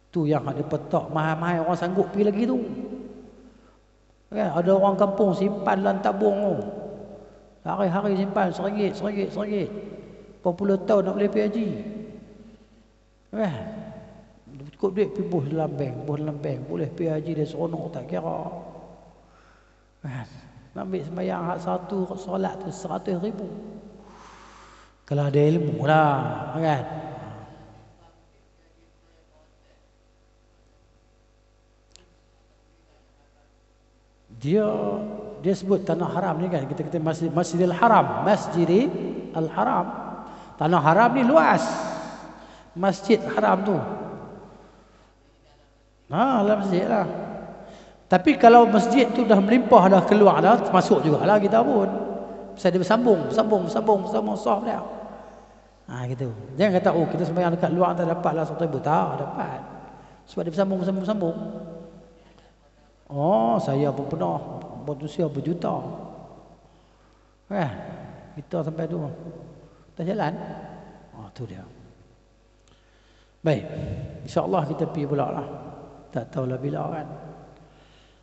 Tu yang ada petak mahal-mahal orang sanggup pergi lagi tu. Kan ada orang kampung simpan dalam tabung tu. Hari-hari simpan RM1. Berapa puluh tahun nak boleh pergi haji. Cukup duit pergi buh dalam bank, boleh pergi haji dia seronok tak kira. Nak ambil sembahyang hak satu solat tu 100,000. Kalau ada ilmu lah kan. Dia sebut tanah haram ni kan, kita kata Masjidil Haram, Masjidil Haram. Tanah haram ni luas. Masjid Haram tu. Dalam masjid lah. Tapi kalau masjid tu dah melimpah, dah keluar dah, masuk jugalah kita pun. Pasal dia bersambung sah dia. Gitu. Jangan kata kita sembahyang dekat luar tak dapat lah 100,000. Tak dapat. Sebab dia bersambung. Saya pun pernah manusia berjuta. Kita sampai tu tak jalan. Tu dia. Baik, insya-Allah kita pergi pula lah. Tak tahulah bila kan.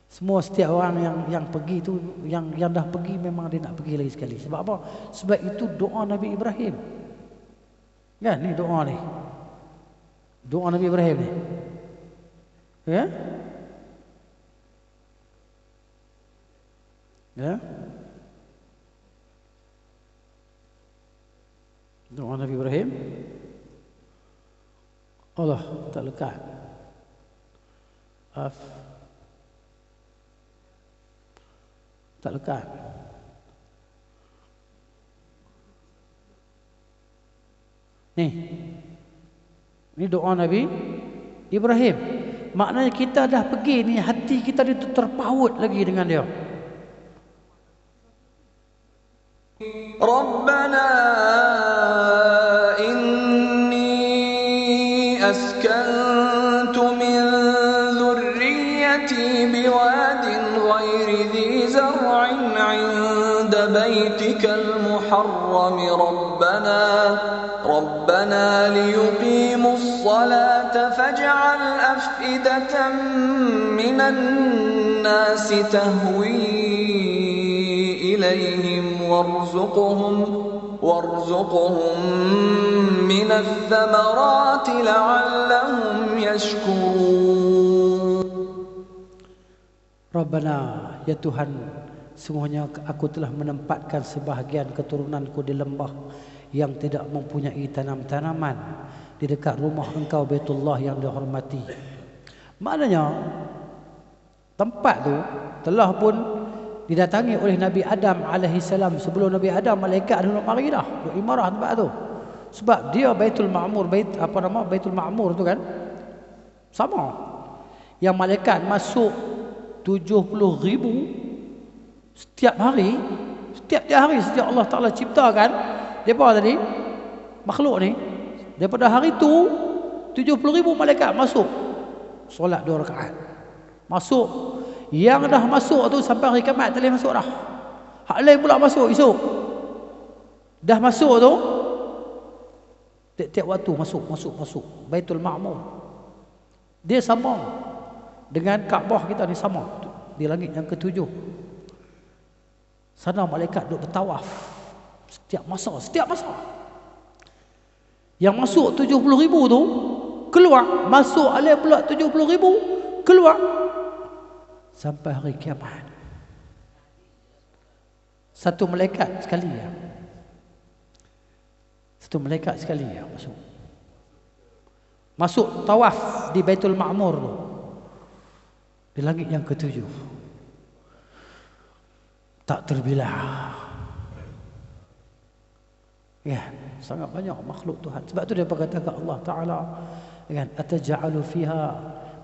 Semua setiap orang yang pergi tu, yang dah pergi memang dia nak pergi lagi sekali. Sebab apa? Sebab itu doa Nabi Ibrahim. Kan ni doa ni. Doa Nabi Ibrahim ni. Ya? Ya? Doa Nabi Ibrahim. Allah tak lekat. Tak lekat. Ni doa Nabi Ibrahim. Maknanya kita dah pergi ni, hati kita ni terpaut lagi dengan dia. Rabbana askantu min dhurriyyati biwadin ghairi dhi zar'in 'inda baytikal muharram rabbana liyuqimus salata faj'al af'idatan minan nasi tahwi ilayhim warzuqhum minaz thamarati la'allahum yashkurun. Rabbana, ya Tuhan, sungguhnya aku telah menempatkan sebahagian keturunanku di lembah yang tidak mempunyai tanam-tanaman di dekat rumah Engkau Baitullah yang dihormati. Maknanya tempat tu telah pun didatangi oleh Nabi Adam alaihissalam. Sebelum Nabi Adam, malaikat dah nak mari dah duk imarah tempat tu. Sebab dia Baitul Ma'mur, Baitul Ma'mur tu kan sama. Yang malaikat masuk 70,000 setiap hari. Setiap hari sejak Allah Ta'ala ciptakan depa tadi, makhluk ni, daripada hari tu 70,000 malaikat masuk solat 2 rakaat. Masuk Yang dah masuk tu sampai hari kiamat tak boleh masuk dah. Hak lain pula masuk esok. Dah masuk tu, tiap-tiap waktu masuk. Baitul Ma'mur. Dia sama dengan Kaabah kita ni, sama di langit yang ketujuh. Sana malaikat duduk bertawaf setiap masa. Yang masuk 70,000 tu keluar, masuk alih pula 70,000 keluar sampai hari kiamat. Satu malaikat sekali ya masuk tawaf di Baitul Ma'mur tu, di langit yang ketujuh. Tak terbilang. Ya, sangat banyak makhluk Tuhan. Sebab tu dia berkata Allah Ta'ala, kan, ataj'alu fiha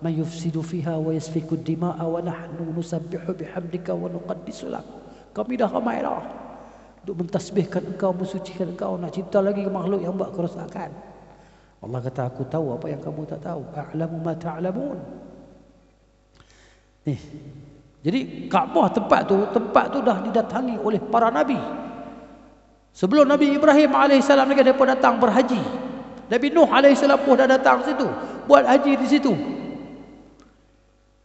man yufsidu fiha wa yasfiku ad-dima'a wa nahnu nusabbihu bihamdika wa nuqaddisu lak. Kami dah ramai dah untuk mentasbihkan engkau, mensucikan engkau, nak cipta lagi makhluk yang buat kerosakan. Allah kata, aku tahu apa yang kamu tak tahu. A'lamu ma ta'lamun. Nih, jadi Kaabah tempat tu dah didatangi oleh para nabi. Sebelum Nabi Ibrahim AS lagi mereka datang berhaji. Nabi Nuh AS pun dah datang situ, buat haji di situ.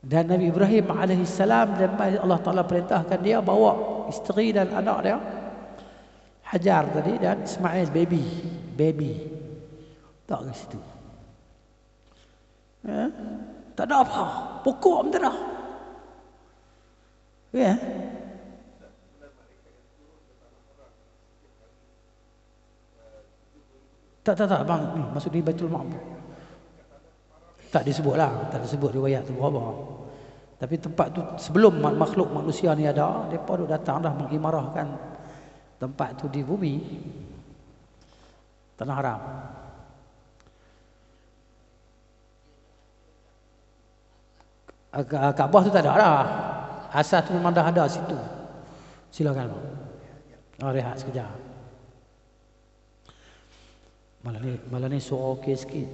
Dan Nabi Ibrahim AS, dan Allah Ta'ala perintahkan dia bawa isteri dan anak dia, Hajar tadi, dan Ismail baby tak ke situ. Tak ada apa, pokok pun tak ada. Ya. Tak bang, ni masuk di Baitul Ma'mur. Tak disebut riwayat tu berapa. Tapi tempat tu sebelum makhluk manusia ni ada, depa duk datang dah mengimarahkan tempat tu di bumi. Tanah haram. Kaabah tu tak ada dah. Asas tu memang dah ada situ. Silakan bang. Rehat sekejap. Malah ni suara okey sikit.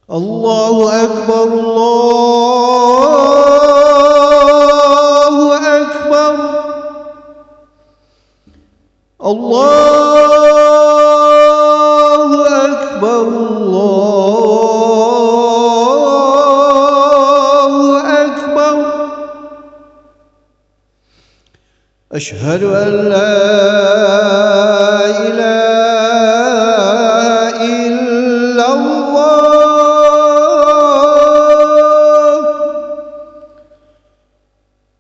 Allahu Akbar, Allahu Akbar, Allahu Akbar, Allahu Akbar. Asyhadu an la ilaha illallah.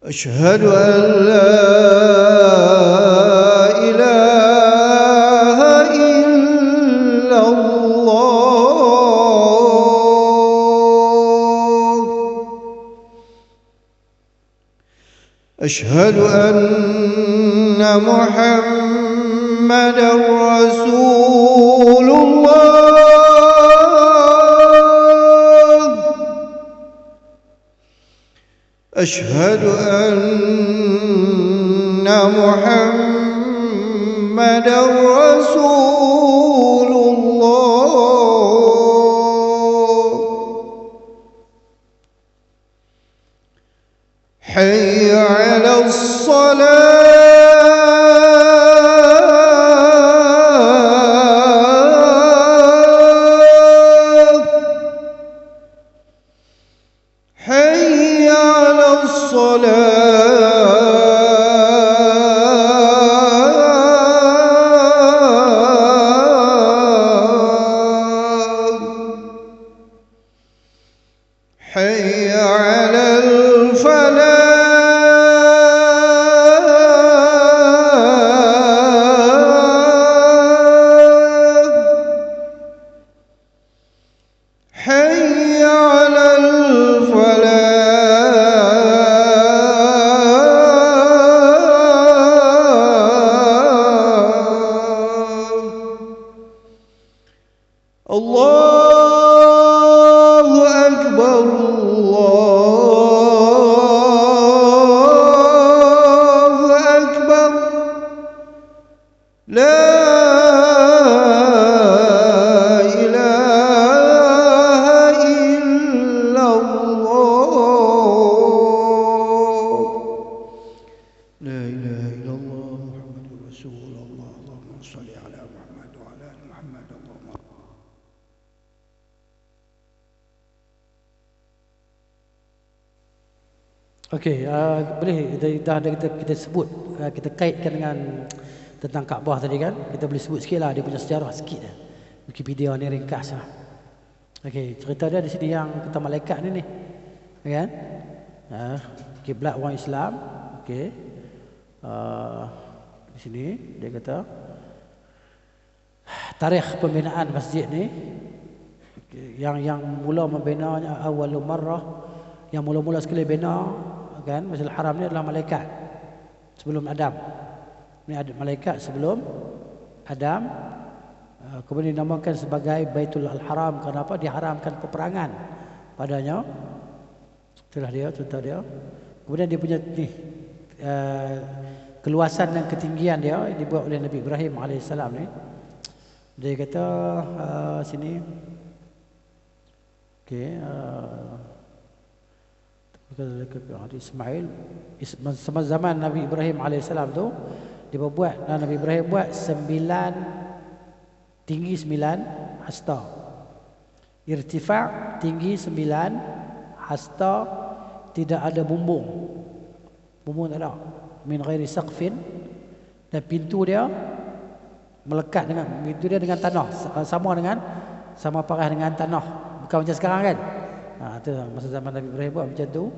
أشهد أن لا إله إلا الله. أشهد أن محمدا رسول الله. أشهد أن محمدا رسول الله. حي على الصلاة. حي على الصلاة. حي على الفلاح. لا إله إلا الله لا إله إلا الله محمد رسول الله اللهم صل على محمد وعلى آل محمد اللهم. Okey, boleh dah kita sebut, kita kaitkan dengan tentang Kaabah tadi kan. Kita boleh sebut sikitlah dia punya sejarah sikit dah. Wikipedia ni ringkas lah. Okey, cerita dia di sini yang kata malaikat ni kan. Kiblat orang Islam. Okey. Di sini dia kata tarikh pembinaan masjid ni, yang mula membinanya awal marrah, yang mula-mula sekali bina kan Masjidil Haram ni adalah malaikat sebelum Adam. Ni ada malaikat sebelum Adam, kemudian dinamakan sebagai Baitul Haram. Kenapa? Diharamkan peperangan padanya. Itulah dia cerita dia. Kemudian dia punya ni keluasan dan ketinggian dia dibuat oleh Nabi Ibrahim alaihissalam ni. Dia kata sini okey, Ismail semasa zaman Nabi Ibrahim alaihissalam tu dia buat, Nabi Ibrahim buat 9 tinggi 9 hasta, irtifa' tinggi 9 hasta, tidak ada bumbung tak ada, min ghairi saqfin, dan pintu dia melekat dengan pintu dia dengan tanah, sama parah dengan tanah, bukan macam sekarang kan. Itu masa zaman Nabi Ibrahim buat macam tu.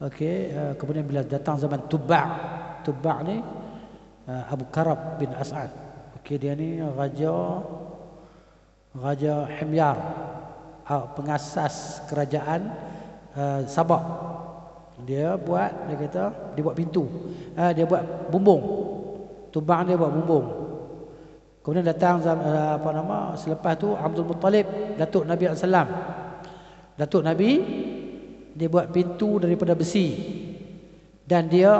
Okey, kemudian bila datang zaman Tuba' ni Abu Karab bin As'ad. Okey, dia ni Raja Himyar, pengasas kerajaan Sabah. Dia buat pintu. Dia buat bumbung. Tuba' dia buat bumbung. Kemudian datang selepas tu Abdul Muttalib, Datuk Nabi sallallahu alaihi wasallam. Datuk Nabi dia buat pintu daripada besi, dan dia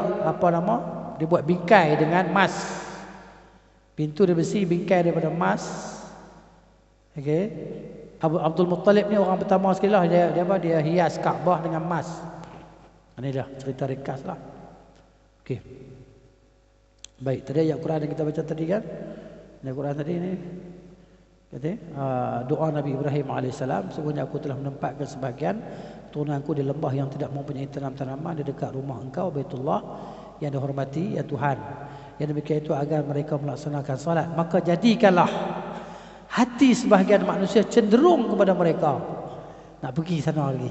dia buat bingkai dengan emas. Pintu dari besi, bingkai daripada emas. Okey. Abdul Muttalib ni orang pertama sekali lah dia hias Kaabah dengan emas. Ini dah cerita ringkas lah. Okey. Baik, tadi ayat Quran yang kita baca tadi kan. Ayat Quran tadi ni kata doa Nabi Ibrahim alaihissalam, sesungguhnya aku telah menempatkan sebahagian turunanku di lembah yang tidak mempunyai tanam-tanaman di dekat rumah engkau Baitullah yang dihormati ya Tuhan. Yang demikian itu agar mereka melaksanakan salat, maka jadikanlah hati sebahagian manusia cenderung kepada mereka nak pergi sana lagi,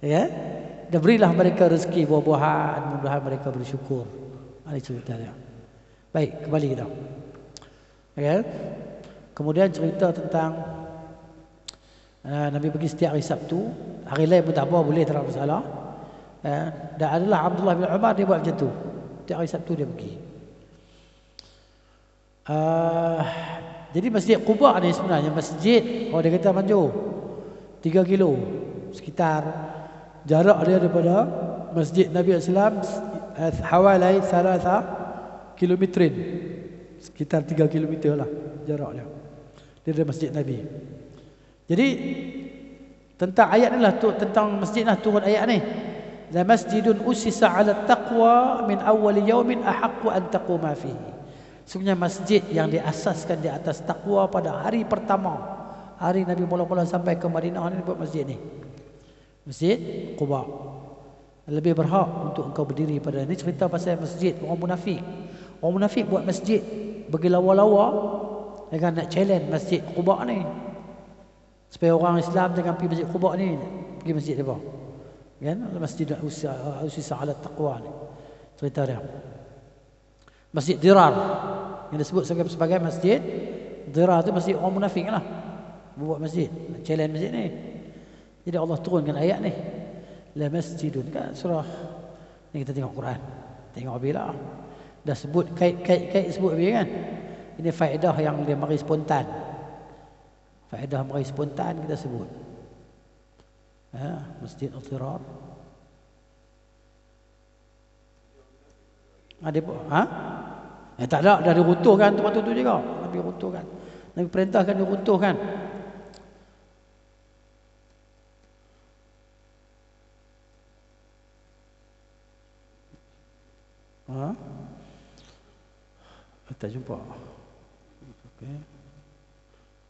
ya, dan berilah mereka rezeki buah-buahan, mudah-mudahan mereka bersyukur. Ini cerita dia. Baik, kembali kita, ya. Kemudian cerita tentang Nabi pergi setiap hari Sabtu. Hari lain pun tak apa, boleh, tak ada masalah. Dan adalah Abdullah bin Umar, dia buat macam tu. Setiap hari Sabtu dia pergi. Jadi Masjid Quba ni sebenarnya masjid, dia kata manjur 3 kilo sekitar jarak dia daripada Masjid Nabi SAW hawalai 3 kilometrin, sekitar 3 kilometer lah jarak dia dari Masjid Nabi. Jadi tentang ayat ni lah, tentang masjid lah turun ayat ni. La masjidun usisa 'ala taqwa min awwal yawmin ahaqqu an taquma fihi. Sebenarnya masjid yang diasaskan di atas takwa pada hari pertama, hari Nabi mula-mula sampai ke Madinah ni buat masjid ni. Masjid Quba. Lebih berhak untuk engkau berdiri pada ni. Cerita pasal masjid orang munafik. Orang munafik buat masjid bagi lawa-lawa dengan nak challenge Masjid Quba ni, supaya orang Islam jangan pergi Masjid Quba ni, pergi masjid dia kan, Masjid Usisa 'ala Taqwa ni cerita dia. Masjid Dirar yang disebut sebagai Masjid Dirar tu masjid orang munafik lah, buat masjid nak challenge masjid ni. Jadi Allah turunkan ayat ni, la masjidun, kan surah ni kita tengok Quran, tengok bila dah sebut kait sebut dia kan. Ini faedah yang dia mari spontan. Faedah mari spontan kita sebut. Masjid Al-Dirar. Ada Tak ada, dah diruntuhkan tempat tu juga. Nabi runtuhkan. Nabi perintahkan diruntuhkan. Tak jumpa.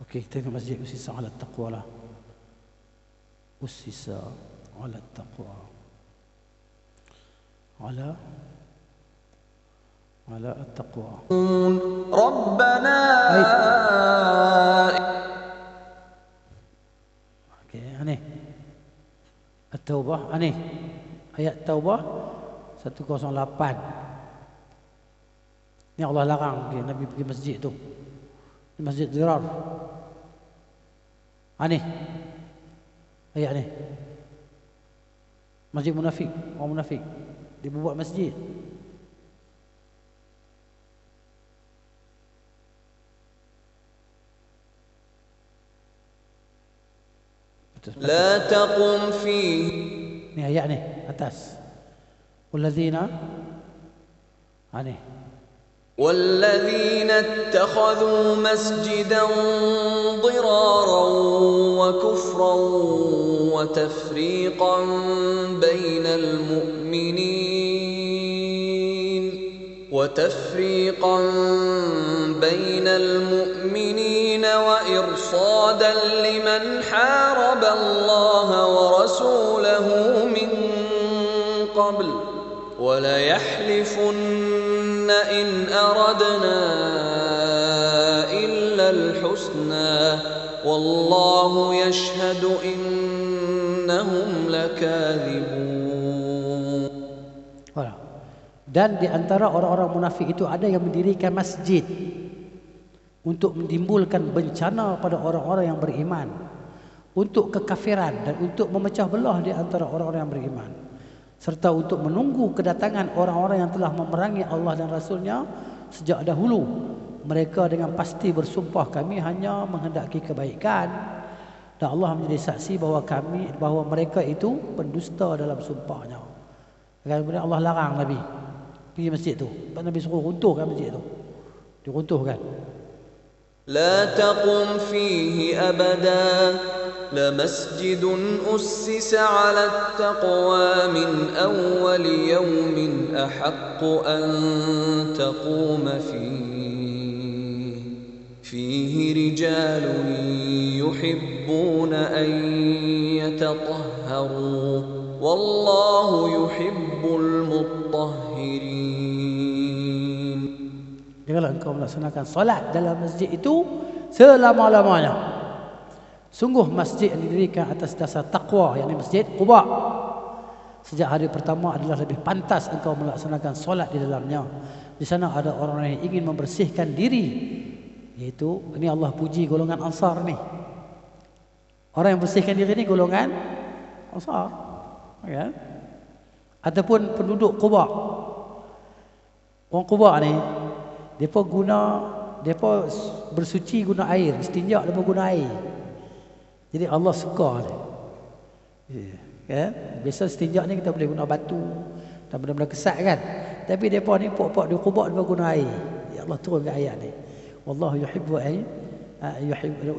Okey, kita tengok masjid Usisa ala taqwa lah. Usisa ala taqwa. Ala at-taqwa. Rabbana. Okey, aneh. At-Taubah, aneh. Ayat Taubah 108. Ni Allah larang Nabi pergi masjid tu. Masjid Dirar. Aneh. Ayat ni. Masjid munafik, orang munafik. Dia buat masjid. La taqum fihi. Ni ayat ni atas. Wallazina aneh. والذين اتخذوا مسجدا ضرارا وكفرا وتفريقا بين المؤمنين وإرصادا لمن حارب الله ورسوله من قبل وليحلفن إن أردنا إلا الحسنى والله يشهد إنهم لكاذبون. Dan di antara orang-orang munafik itu ada yang mendirikan masjid untuk menimbulkan bencana pada orang-orang yang beriman, untuk kekafiran dan untuk memecah belah di antara orang-orang yang beriman, serta untuk menunggu kedatangan orang-orang yang telah memerangi Allah dan Rasulnya sejak dahulu. Mereka dengan pasti bersumpah, kami hanya menghendaki kebaikan, dan Allah menjadi saksi bahawa mereka itu pendusta dalam sumpahnya. Kemudian Allah larang Nabi pergi masjid tu. Nabi suruh runtuhkan masjid tu. Diruntuhkan. La taqum fihi abada لمسجد أسس على التقوى من أول يوم أحق أن تقوم فيه رجال يحبون أن يتطهروا والله يحب المطهرين. Janganlah engkau melaksanakan solat dalam masjid itu selama-lamanya. Sungguh masjid yang didirikan atas dasar taqwa, yakni Masjid Quba, sejak hari pertama adalah lebih pantas engkau melaksanakan solat di dalamnya. Di sana ada orang yang ingin membersihkan diri, iaitu ini Allah puji golongan Ansar ni. Orang yang bersihkan diri ni golongan Ansar, ya. Ataupun penduduk Quba. Orang Quba ni depa bersuci guna air, istinja depa guna air. Jadi Allah suka dia. Ya, biasa istinja ni kita boleh guna batu dan benda-benda kesat kan. Tapi depa ni pok-pok di Quba depa guna air. Ya Allah turunkan ayat ni. Wallahu yuhibbu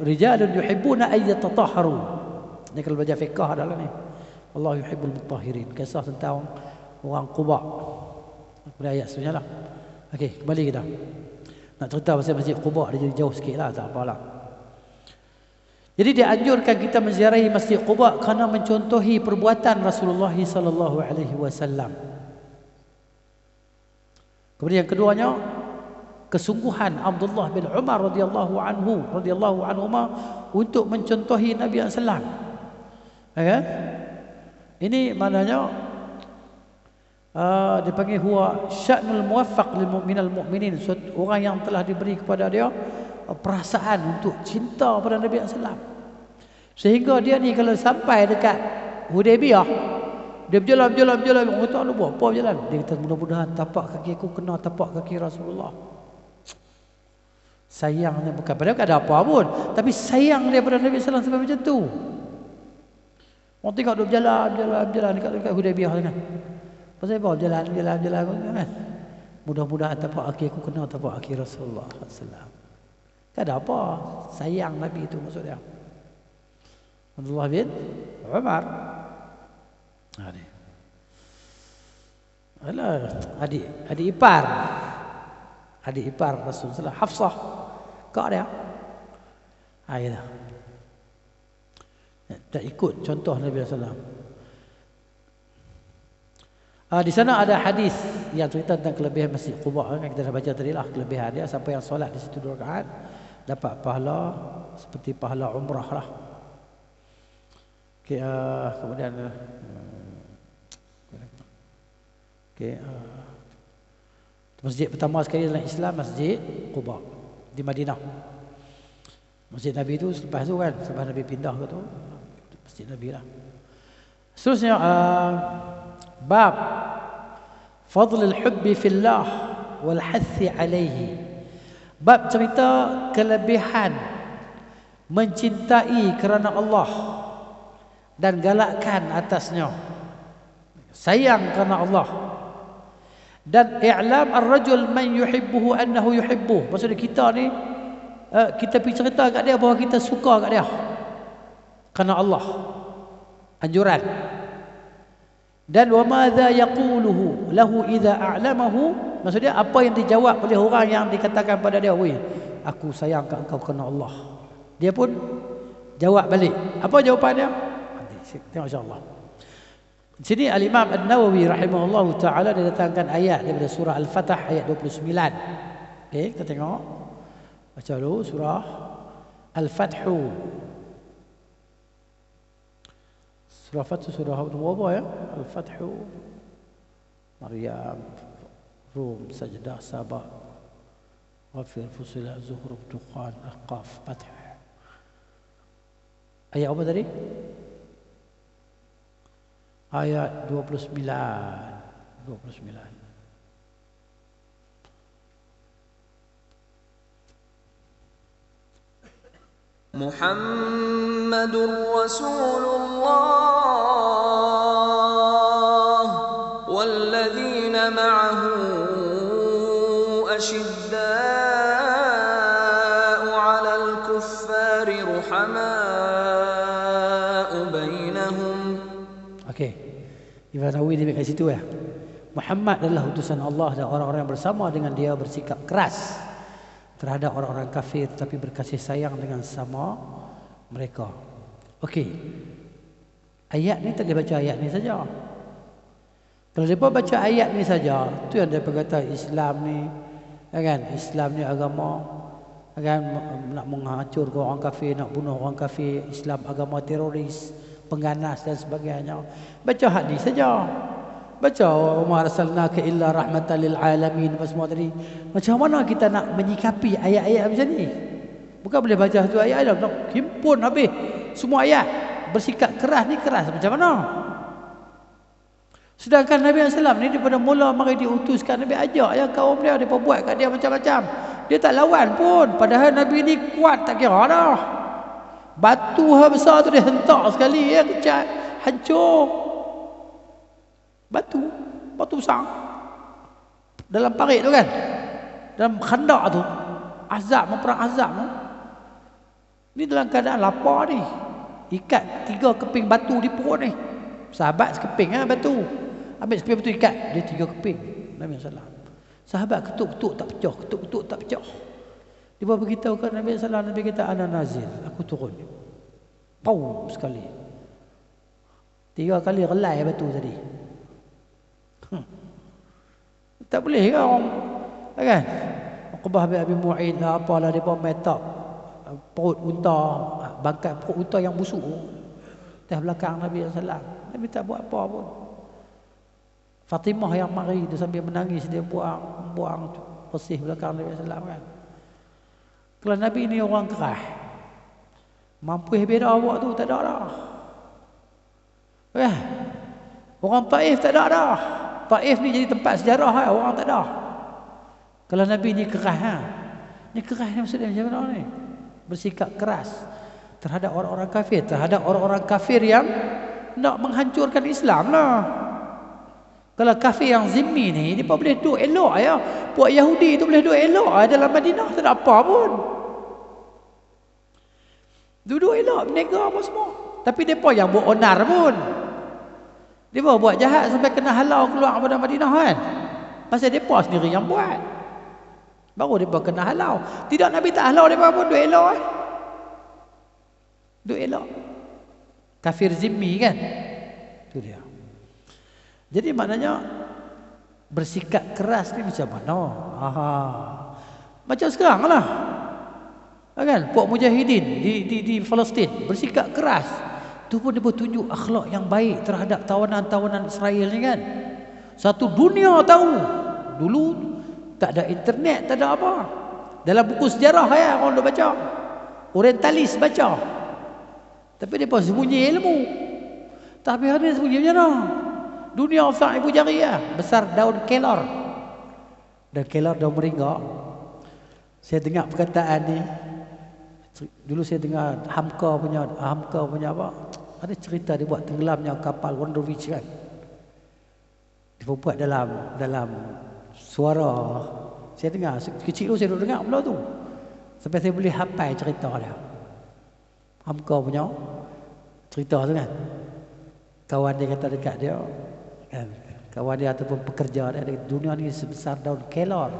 rijalun yuhibbuna ay yatatahharu. Ni kalau belajar fiqh adalah ni. Allah yuhibbul mutahhirin. Kisah tentang orang Quba. Boleh ayat sebenarnya lah. Okey, kembali kita. Nak cerita pasal Masjid Quba dia jadi jauh sikit lah, tak apalah. Jadi dianjurkan kita menziarahi Masjid Quba kerana mencontohi perbuatan Rasulullah sallallahu alaihi wasallam. Kemudian yang keduanya, kesungguhan Abdullah bin Umar radhiyallahu anhuma untuk mencontohi Nabi sallallahu alaihi wasallam. Ya? Ini maknanya dipanggil huwa sya'nul muwaffaq minal mu'minin, orang yang telah diberi kepada dia perasaan untuk cinta pada Nabi sallallahu. Sehingga dia ni kalau sampai dekat Hudaybiyah, dia berjalan, orang kata lu buat apa berjalan? Dia kata mudah-mudahan tapak kaki aku kena tapak kaki Rasulullah. Sayangnya bukan padahal tak ada apa pun, tapi sayang dia pada Nabi sallallahu sampai macam tu. Orang tengok dia berjalan dekat Hudaybiyah kan. Pasal apa berjalan kan? Mudah-mudahan tapak kaki aku kena tapak kaki Rasulullah SAW. Tak ada apa. Sayang Nabi itu maksudnya. Abdullah bin Umar. Adik ipar. Adik ipar Rasulullah Hafsah. Kak dia. Ayolah. Tak ikut contoh Nabi SAW. Di sana ada hadis yang cerita tentang kelebihan Masjid Quba kan, kita dah baca tadi lah kelebihan dia. Siapa yang solat di situ 2 rakaat dapat pahala seperti pahala umrah lah. Okay, kemudian masjid pertama sekali dalam Islam Masjid Quba di Madinah. Masjid Nabi itu selepas tu kan, selepas Nabi pindah ke tu Masjid Nabi lah. Seterusnya bab fadl al-hubbi fillah wal hathi alaihi. Bab cerita kelebihan mencintai kerana Allah dan galakkan atasnya. Sayang kerana Allah. Dan i'lam ar-rajul man yuhibbuhu annahu yuhibbuh. Maksudnya kita ni kita pergi cerita kat dia bahawa kita suka kat dia kerana Allah. Anjuran. Dan wa madza yaquluhu lahu idza a'lamahu, maksudnya apa yang dijawab oleh orang yang dikatakan pada dia, "Wei, aku sayang kat engkau kerana Allah." Dia pun jawab balik. Apa jawapan dia? Nanti tengok insya-Allah. Di sini Al-Imam An-Nawawi rahimahullahu taala dia datangkan ayat daripada surah Al-Fatah ayat 29. Okey, kita tengok. Baca dulu surah Al-Fath. Surah Fath surah apa ya? Al-Fath, Maryam, Rum, Sajdah, Saba, Ghafir, Fussilat, Zuhruf, Dukhan, Ahqaf, Fath. Ayat apa tadi? Ayat 29. 29. Muhammadur Rasulullah walladzina ma'ahu ashidda'u 'alal kuffari ruhama'u bainahum. Okey. Ibn Nawawi dia kat situ ya. Muhammad adalah utusan Allah dan orang-orang yang bersama dengan dia bersikap keras terhadap orang-orang kafir tapi berkasih sayang dengan sama mereka. Okey. Ayat ni tak boleh baca ayat ni saja. Kalau depa baca ayat ni saja, tu yang depa kata Islam ni kan, Islam ni agama kan nak menghancurkan orang kafir, nak bunuh orang kafir, Islam agama teroris, pengganas dan sebagainya. Baca hadis saja. Baca wa arsalnaka illa rahmatan lil alamin apa semua tadi. Macam mana kita nak menyikapi ayat-ayat macam ni? Bukan boleh baca satu ayat dah nak himpun habis semua ayat. Bersikap keras ni keras macam mana? Sedangkan Nabi SAW ni daripada mula mari diutuskan, Nabi ajak yang kaum dia buat kat dia macam-macam. Dia tak lawan pun. Padahal Nabi ni kuat tak kira dah. Batu besar tu dia hentak sekali ya, kecat, hancur. Batu besar dalam parit tu kan, dalam khandak tu, azab memperang azab tu. Ni dalam keadaan lapar ni, ikat 3 keping batu di perut ni. Sahabat sekeping batu, ambil sekeping batu ikat, dia 3 keping. Nabi SAW, sahabat ketuk-ketuk tak pecah, ketuk-ketuk tak pecah. Dia beritahu kan Nabi SAW, Nabi kata ana nazil, aku turun. Pau sekali, 3 kali relai batu tadi. Tak boleh ke orang kan? Uqbah bin Abi Mu'in lah apalah depa metap perut unta, bangkai perut unta yang busuk atas belakang Nabi sallallahu alaihi wasallam. Nabi tak buat apa pun. Fatimah yang mari dia sambil menangis, dia buang bersih belakang Nabi sallallahu alaihi wasallam kan. Kalau Nabi ni orang kerah, mampu beda awak tu tak ada dah. Orang Taif tak ada dah. Taif ni jadi tempat sejarah orang tak ada. Kalau Nabi ni keras Ni keras ni maksudnya macam mana ni? Bersikap keras terhadap orang-orang kafir, terhadap orang-orang kafir yang nak menghancurkan Islam lah. Kalau kafir yang zimmi ni, dia boleh duduk elok ya. Puak Yahudi tu boleh duduk elok dalam Madinah, tak ada apa pun. Duduk elok, berniaga apa semua. Tapi mereka yang buat onar pun. Dia buat jahat sampai kena halau keluar pada Madinah kan. Pasal mereka sendiri yang buat. Baru mereka kena halau. Tidak Nabi tak halau mereka pun, duduk elok duduk elok. Kafir zimmi kan. Itu dia. Jadi maknanya bersikap keras ni macam mana? Macam sekarang lah. Kan? Puak mujahidin di Palestin bersikap keras. Tu pun dia bertunjuk akhlak yang baik terhadap tawanan-tawanan Israel ni kan. Satu dunia tahu. Dulu tak ada internet, tak ada apa. Dalam buku sejarah ya orang dah baca. Orientalis baca. Tapi dia pun sembunyi ilmu. Tapi hari ni sembunyi macam mana? Dunia besar ibu jari ya. Besar daun kelor. Daun kelor, daun meringga. Saya dengar perkataan ni. Dulu saya dengar Hamka punya apa? Ada cerita dia buat tenggelamnya kapal Wonderwich kan. Dia buat dalam suara. Saya dengar kecil tu saya duduk dengar benda tu. Sampai saya boleh hafal cerita dia. Hamka punya cerita tu kan. Kawan dia kata dekat dia kan, kawan dia ataupun pekerja dia, dunia ni sebesar daun kelor.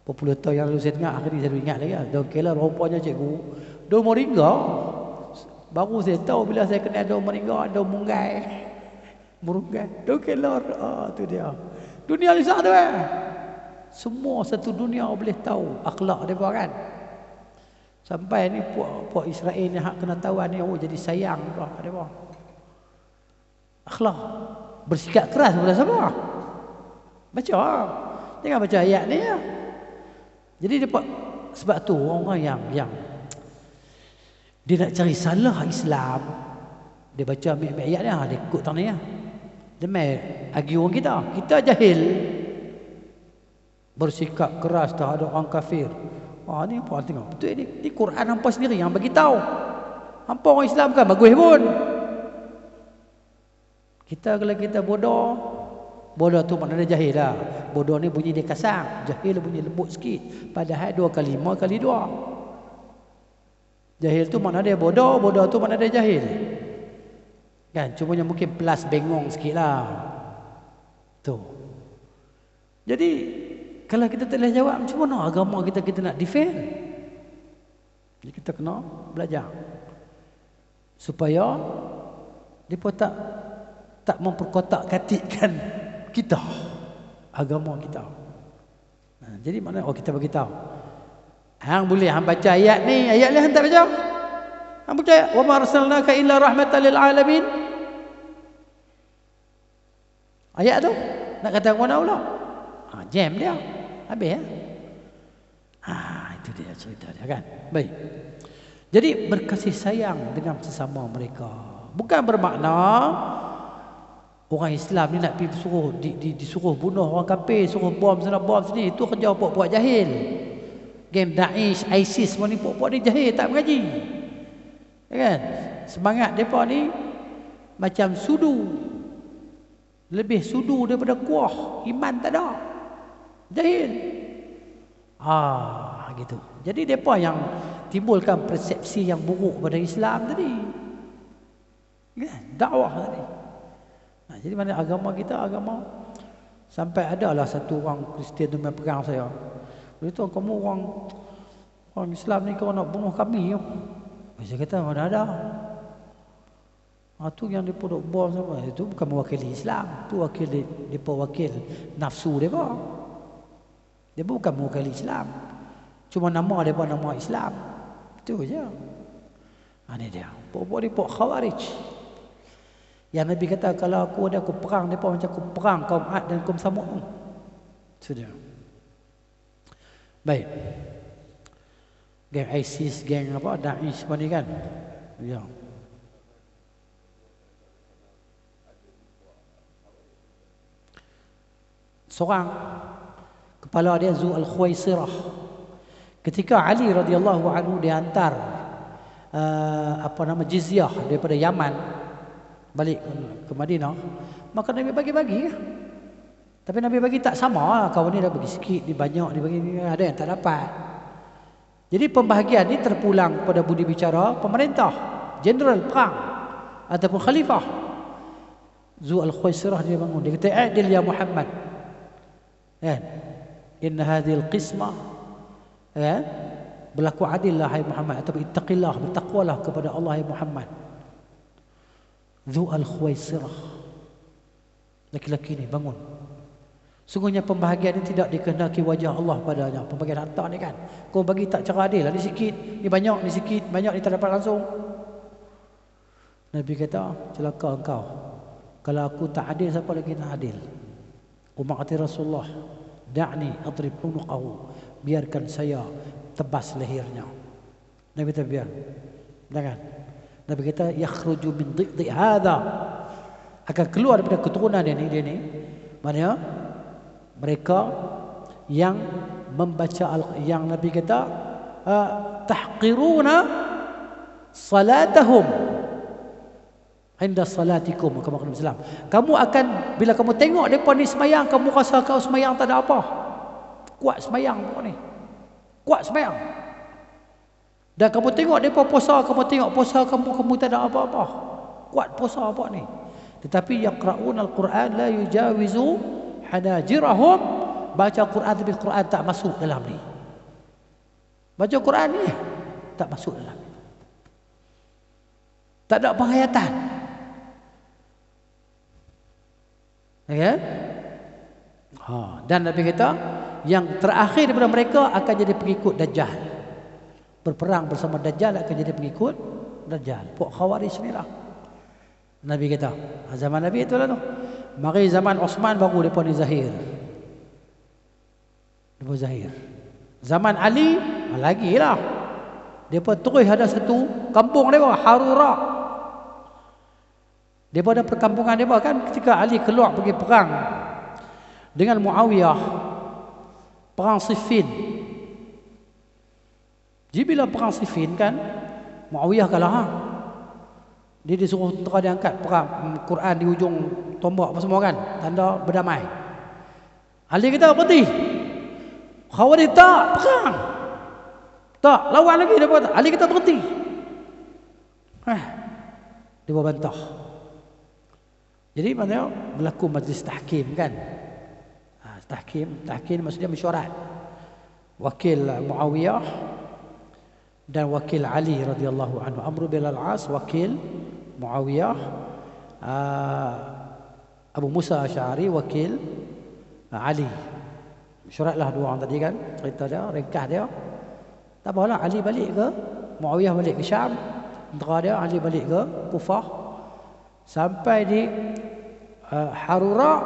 Berpuluh tahun yang lalu saya dengar, akhir ni saya ingat lagi daun kelor rupanya cikgu daun moringa. Baru saya tahu bila saya kenal daun moringa, daun munggai, daun kelor. Tu dia dunia ni besar tu semua satu dunia boleh tahu akhlak mereka kan. Sampai ni puak Israel ni hak kena tahu ni, jadi sayang mereka. Akhlak bersikap keras kepada siapa? Baca. Jangan baca ayat ni ya. Jadi dia sebab tu orang yang dia nak cari salah Islam, dia baca ambil ayat ni, dia ikut tang ni ya. Dia mai agi orang kita jahil. Bersikap keras terhadap orang kafir. Ni apa tengok. Betul ni Quran hampa sendiri yang bagi tahu. Hampa orang Islam kan bagus pun. Kita kalau kita bodoh tu maknanya jahil lah. Bodoh ni bunyi dia kasar, jahil bunyi lembut sikit. Padahal 2 kali 5 kali 2. Jahil tu makna dia bodoh tu makna dia jahil. Kan, cumanya mungkin plus bengong sikit lah. Tu. Jadi kalau kita tak boleh jawab, macam mana agama kita nak defend? Jadi kita kena belajar supaya mereka tak memperkotak-katikkan kita, agama kita. Jadi mana kita bagi tahu. Hang boleh hang baca ayat ni hang tak baca. Hang baca wa ma arsalnaka illa rahmatan lil alamin. Ayat tu nak kata mana pula? Jam dia. Habis ya. Itu dia cerita dia kan. Baik. Jadi berkasih sayang dengan sesama mereka. Bukan bermakna orang Islam ni nak pergi disuruh bunuh orang kafir, suruh bom sana bom sini. Itu kerja puak-puak jahil. Game Daesh, ISIS semua ni puak-puak ni jahil, tak mengaji. Ya kan? Semangat depa ni macam sudu. Lebih sudu daripada kuah. Iman tak ada. Jahil. Gitu. Jadi depa yang timbulkan persepsi yang buruk pada Islam tadi. Kan? Dakwah tadi. Jadi mana agama kita, agama sampai adalah satu orang Kristian tu main perang saya. Beritahu kamu orang Islam ni kau nak bunuh kami. Saya kata mana ada. Tu yang dia duk bom sama. Itu bukan mewakili Islam. Itu depa wakil nafsu depa. Dia bukan mewakili Islam. Cuma nama depa nama Islam. Itu je. Ini dia. Pokok ni pokok Khawarij. Yang Nabi kata kalau aku perang depa macam aku perang kaum Ad dan kaum Samud. Sudah. Baik. Geng ISIS, geng apa Daesh apa ni kan. Ya. Seorang kepala dia Zu Al-Khuwaisirah. Ketika Ali radhiyallahu anhu dihantar jizyah daripada Yaman balik ke Madinah, maka Nabi bagi-bagi Tapi Nabi bagi tak sama. Kau ni dah bagi sikit, ni banyak, ni bagi ni, ada yang tak dapat. Jadi pembahagian ni terpulang pada budi bicara pemerintah, jeneral perang ataupun khalifah. Zu al-Khuwaisirah dia bangun, dia kata adil ya Muhammad. Inna hadhil qismah berlaku adil lah hai Muhammad, atau ittaqillah, bertakwalah kepada Allah hai Muhammad. Zu al-Khuwaisirah, laki-laki ni bangun. Sungguhnya pembahagian ini tidak dikehendaki wajah Allah padanya. Pembahagian harta ni kan, kau bagi tak cara adil lah, ni sikit, ni banyak, ni sikit, banyak, ni tak dapat langsung. Nabi kata, celaka engkau, kalau aku tak adil, siapa lagi nak adil? Umar kata Rasulullah, da'ni adrib unuqahu, biarkan saya tebas lehernya. Nabi kata biar, jangan. Nabi kata yakhruju min dhi'dhi hadha, akan keluar daripada keturunan dia ni maknanya mereka yang membaca yang Nabi kata tahqiruna salatahum inda salatikum, kamu Islam. Kamu akan, bila kamu tengok depa ni semayang, kamu rasa kau semayang tak ada apa. Kuat semayang pokok ni, kuat semayang. Dan kamu tengok depa puasa, kamu tengok puasa kamu tak ada apa-apa, kuat puasa apa ni. Tetapi yaqra'un al-Quran la yujawizu hanajirahum, baca Quran tapi Quran tak masuk dalam ni. Baca Quran ni tak masuk dalam ni, tak ada penghayatan. Ya? Dan Nabi kata yang terakhir daripada mereka akan jadi pengikut Dajjal. Berperang bersama Dajjal akan jadi pengikut Dajjal. Pok Khawarij ni lah. Nabi kata, zaman Nabi itulah tu. Mari zaman Osman baru depa ni zahir. Depa zahir. Zaman Ali lagi lah. Depa terus ada satu kampung depa, Harura. Depa ada perkampungan depa kan, ketika Ali keluar pergi perang dengan Muawiyah, perang Siffin. Jadi bila perang Siffin kan, Muawiyah kalah. Dia disuruh tentera dia angkat perang Quran di ujung tombak apa semua kan, tanda berdamai. Ali kata berhenti. Khawarij tak perang, tak lawan lagi depa. Ali kata berhenti. Dia bantah. Jadi maknanya berlaku majlis tahkim kan. Tahkim maksudnya mesyuarat. Wakil Muawiyah dan wakil Ali radhiyallahu anhu. Amr bin al-As wakil Muawiyah, Abu Musa Asy'ari wakil Ali. Mesyuaratlah dua orang tadi kan. Cerita dia, ringkas dia. Tak apalah, Ali balik ke, Muawiyah balik ke Syam. Tentera dia, Ali balik ke Kufah. Sampai di Harura,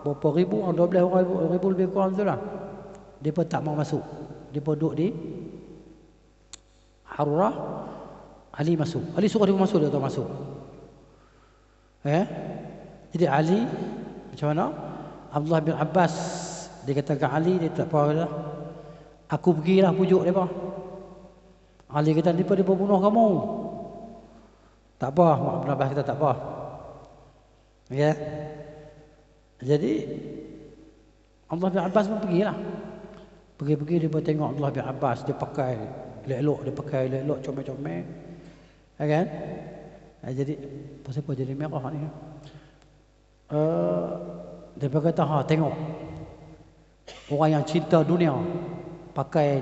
berapa ribu orang, 12 ribu lebih kurang tu lah. Mereka tak mau masuk. Mereka duduk di Harura. Ali masuk. Ali suruh dia masuk, dia tak masuk. Jadi Ali macam mana? Abdullah bin Abbas dia katakan Ali, dia tak apa lah. Aku pergilah pujuk mereka. Ali kata mereka bunuh kamu. Tak apa, Mak bin Abbas kata tak apa. Ya. Jadi Abdullah bin Abbas pun pergilah. Pergi-pergi dia tengok Abdullah bin Abbas, dia pakai elok-elok, comel-comel. Ya kan? Jadi pasal apa jadi merah ni? Dia kata, tengok. Orang yang cinta dunia pakai,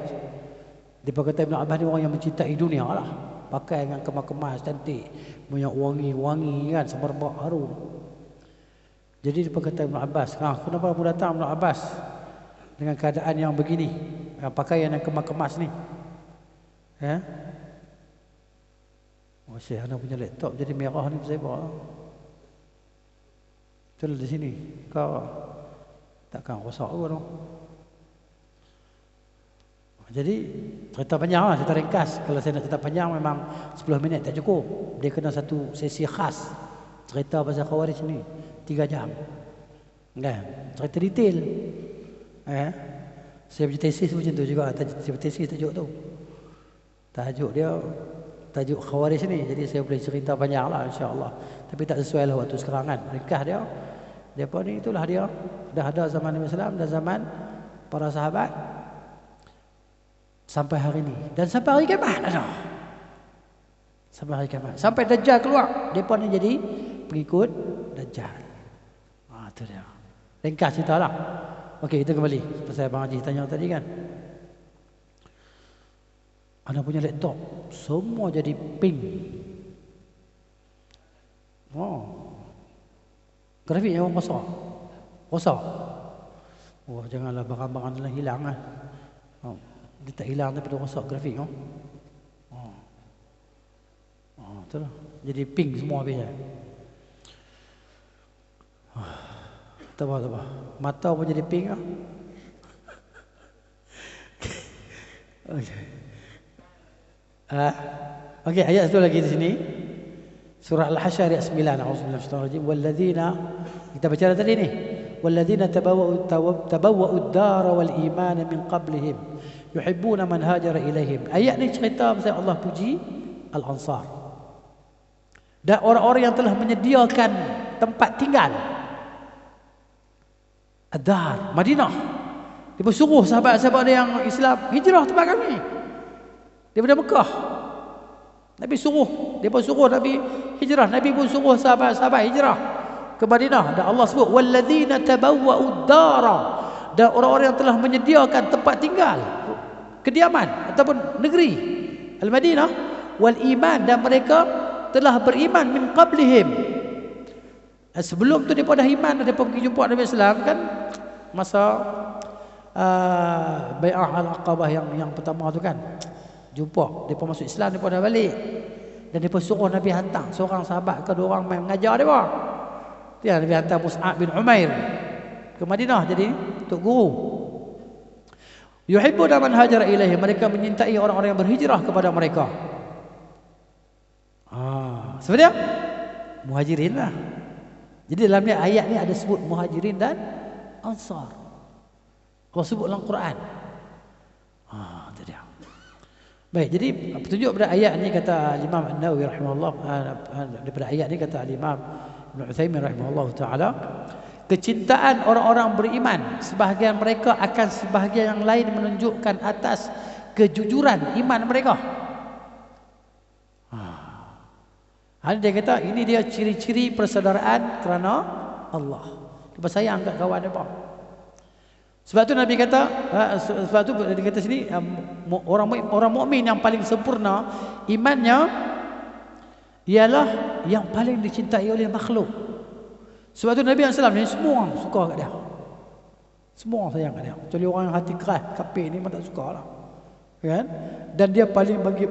dia kata Ibn Abbas ni orang yang mencintai dunia lah. Pakai dengan kemas-kemas cantik, banyak wangi-wangi kan, semerbak harum. Jadi dia kata Ibn Abbas, kenapa kamu datang Ibn Abbas dengan keadaan yang begini, pakaian yang kemas-kemas ni? Ya? Oh, Syekh, anak punya laptop jadi merah ni pasal apa? Betul di sini. Kau takkan rosak ke tu? Jadi cerita panjang lah, cerita ringkas. Kalau saya nak cerita panjang memang 10 minit tak cukup. Dia kena satu sesi khas cerita pasal Khawarij ni 3 jam. Kan? Cerita detail. Saya punya tesis macam tu juga. Saya tesis tajuk tu. Tajuk Khawarij ni. Jadi saya boleh cerita panjang lah, insya-Allah. Tapi tak sesuai lah waktu sekarang kan. Ringkas dia. Depa ni itulah dia. Dah ada zaman Nabi Islam, dah zaman para sahabat sampai hari ni. Dan sampai hari kiamat ada. Sampai hari kiamat. Sampai Dajjal keluar, depa ni jadi pengikut Dajjal. Itu dia. Ringkas ceritalah. Okey, kita kembali. Pasal Abang Haji tanya tadi kan. Ana punya laptop semua jadi pink. Grafiknya orang rosak. Janganlah barang-barang dah hilang kan. Dia tak hilang tapi dia rosak grafik itulah. Jadi pink semua habisnya. Tak apa. Mata pun jadi pink lah. Okey, ayat satu lagi di sini. Surah Al-Hasyr ayat 9. A'udzubillahi minasyaitonir rajim. Walladzina, kita baca tadi ni. Walladzina tabawwa'u ad-dara wal imana min qablihim yuhibbuna man hajara ilaihim. Ayat ni cerita pasal Allah puji Al-Ansar. Dan orang-orang yang telah menyediakan tempat tinggal. Ad-dar, Madinah. Dia bersuruh sahabat-sahabat dia yang Islam hijrah tempat kami. Daripada Mekah. Nabi suruh, dia pun suruh Nabi hijrah. Nabi pun suruh sahabat-sahabat hijrah ke Madinah. Dan Allah sebut walladzina tabawwa'u ad-dara, dan orang-orang yang telah menyediakan tempat tinggal, kediaman ataupun negeri Al-Madinah, wal iman, dan mereka telah beriman min qablihim. Sebelum tu depa dah iman, depa pergi jumpa Nabi Islam kan masa Bai'ah Al-Aqabah yang pertama tu kan. Jumpa depa masuk Islam, depa dah balik. Dan depa suruh Nabi hantar seorang sahabat ke dua orang main mengajar depa. Dia Nabi hantar Mus'ab bin Umair ke Madinah jadi untuk guru. Yuhibbuna man hajara ilaihi, mereka menyintai orang-orang yang berhijrah kepada mereka. Sebenarnya muhajirin lah. Jadi dalam ayat ni ada sebut muhajirin dan ansar. Allah sebut dalam Quran. Itu dia. Baik, jadi petunjuk pada ayat ni kata Imam An-Nawawi rahimahullah, daripada ayat ni kata Imam Ibn Utsaimin rahimahullah taala, kecintaan orang-orang beriman sebahagian mereka akan sebahagian yang lain menunjukkan atas kejujuran iman mereka. Dia kata ini dia ciri-ciri persaudaraan kerana Allah. Dia sayang kat kawan depa. Sebab tu Nabi kata, sebab tu dia kata sini orang mukmin yang paling sempurna imannya ialah yang paling dicintai oleh makhluk. Sebab tu Nabi SAW ni semua suka kat dia. Semua sayang kat dia. Kecuali orang yang hati keras, kafir ni memang tak suka lah. Kan? Dan dia paling bagi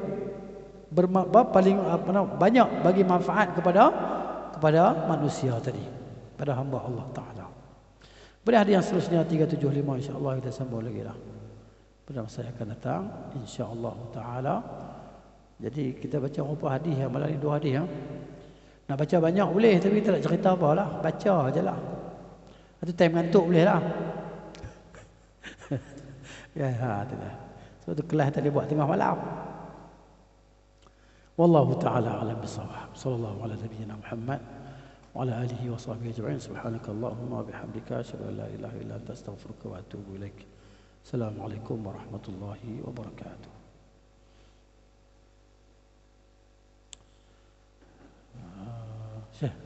banyak bagi manfaat kepada manusia tadi, pada hamba Allah Taala. Boleh ada yang seterusnya 375 insya-Allah kita sambung lagi lah pada masa yang akan datang insya-Allah Taala. Jadi kita baca beberapa hadis yang malam ni 2 hadis ya. Nak baca banyak boleh tapi tak nak cerita apalah, baca ajalah. Itu time ngantuk boleh lah. Ya, tu dah. Sebab tu kelas tadi buat tengah malam. Wallahu ta'ala a'lam bis-shawab. Sallallahu ala nabiyyina Muhammad wa ala alihi wa sahbihi ajma'in. Subhanakallahumma wa bihamdika asyhadu an la ilaha illa anta astaghfiruka wa atubu ilaik. Assalamualaikum warahmatullahi wabarakatuh. Syekh.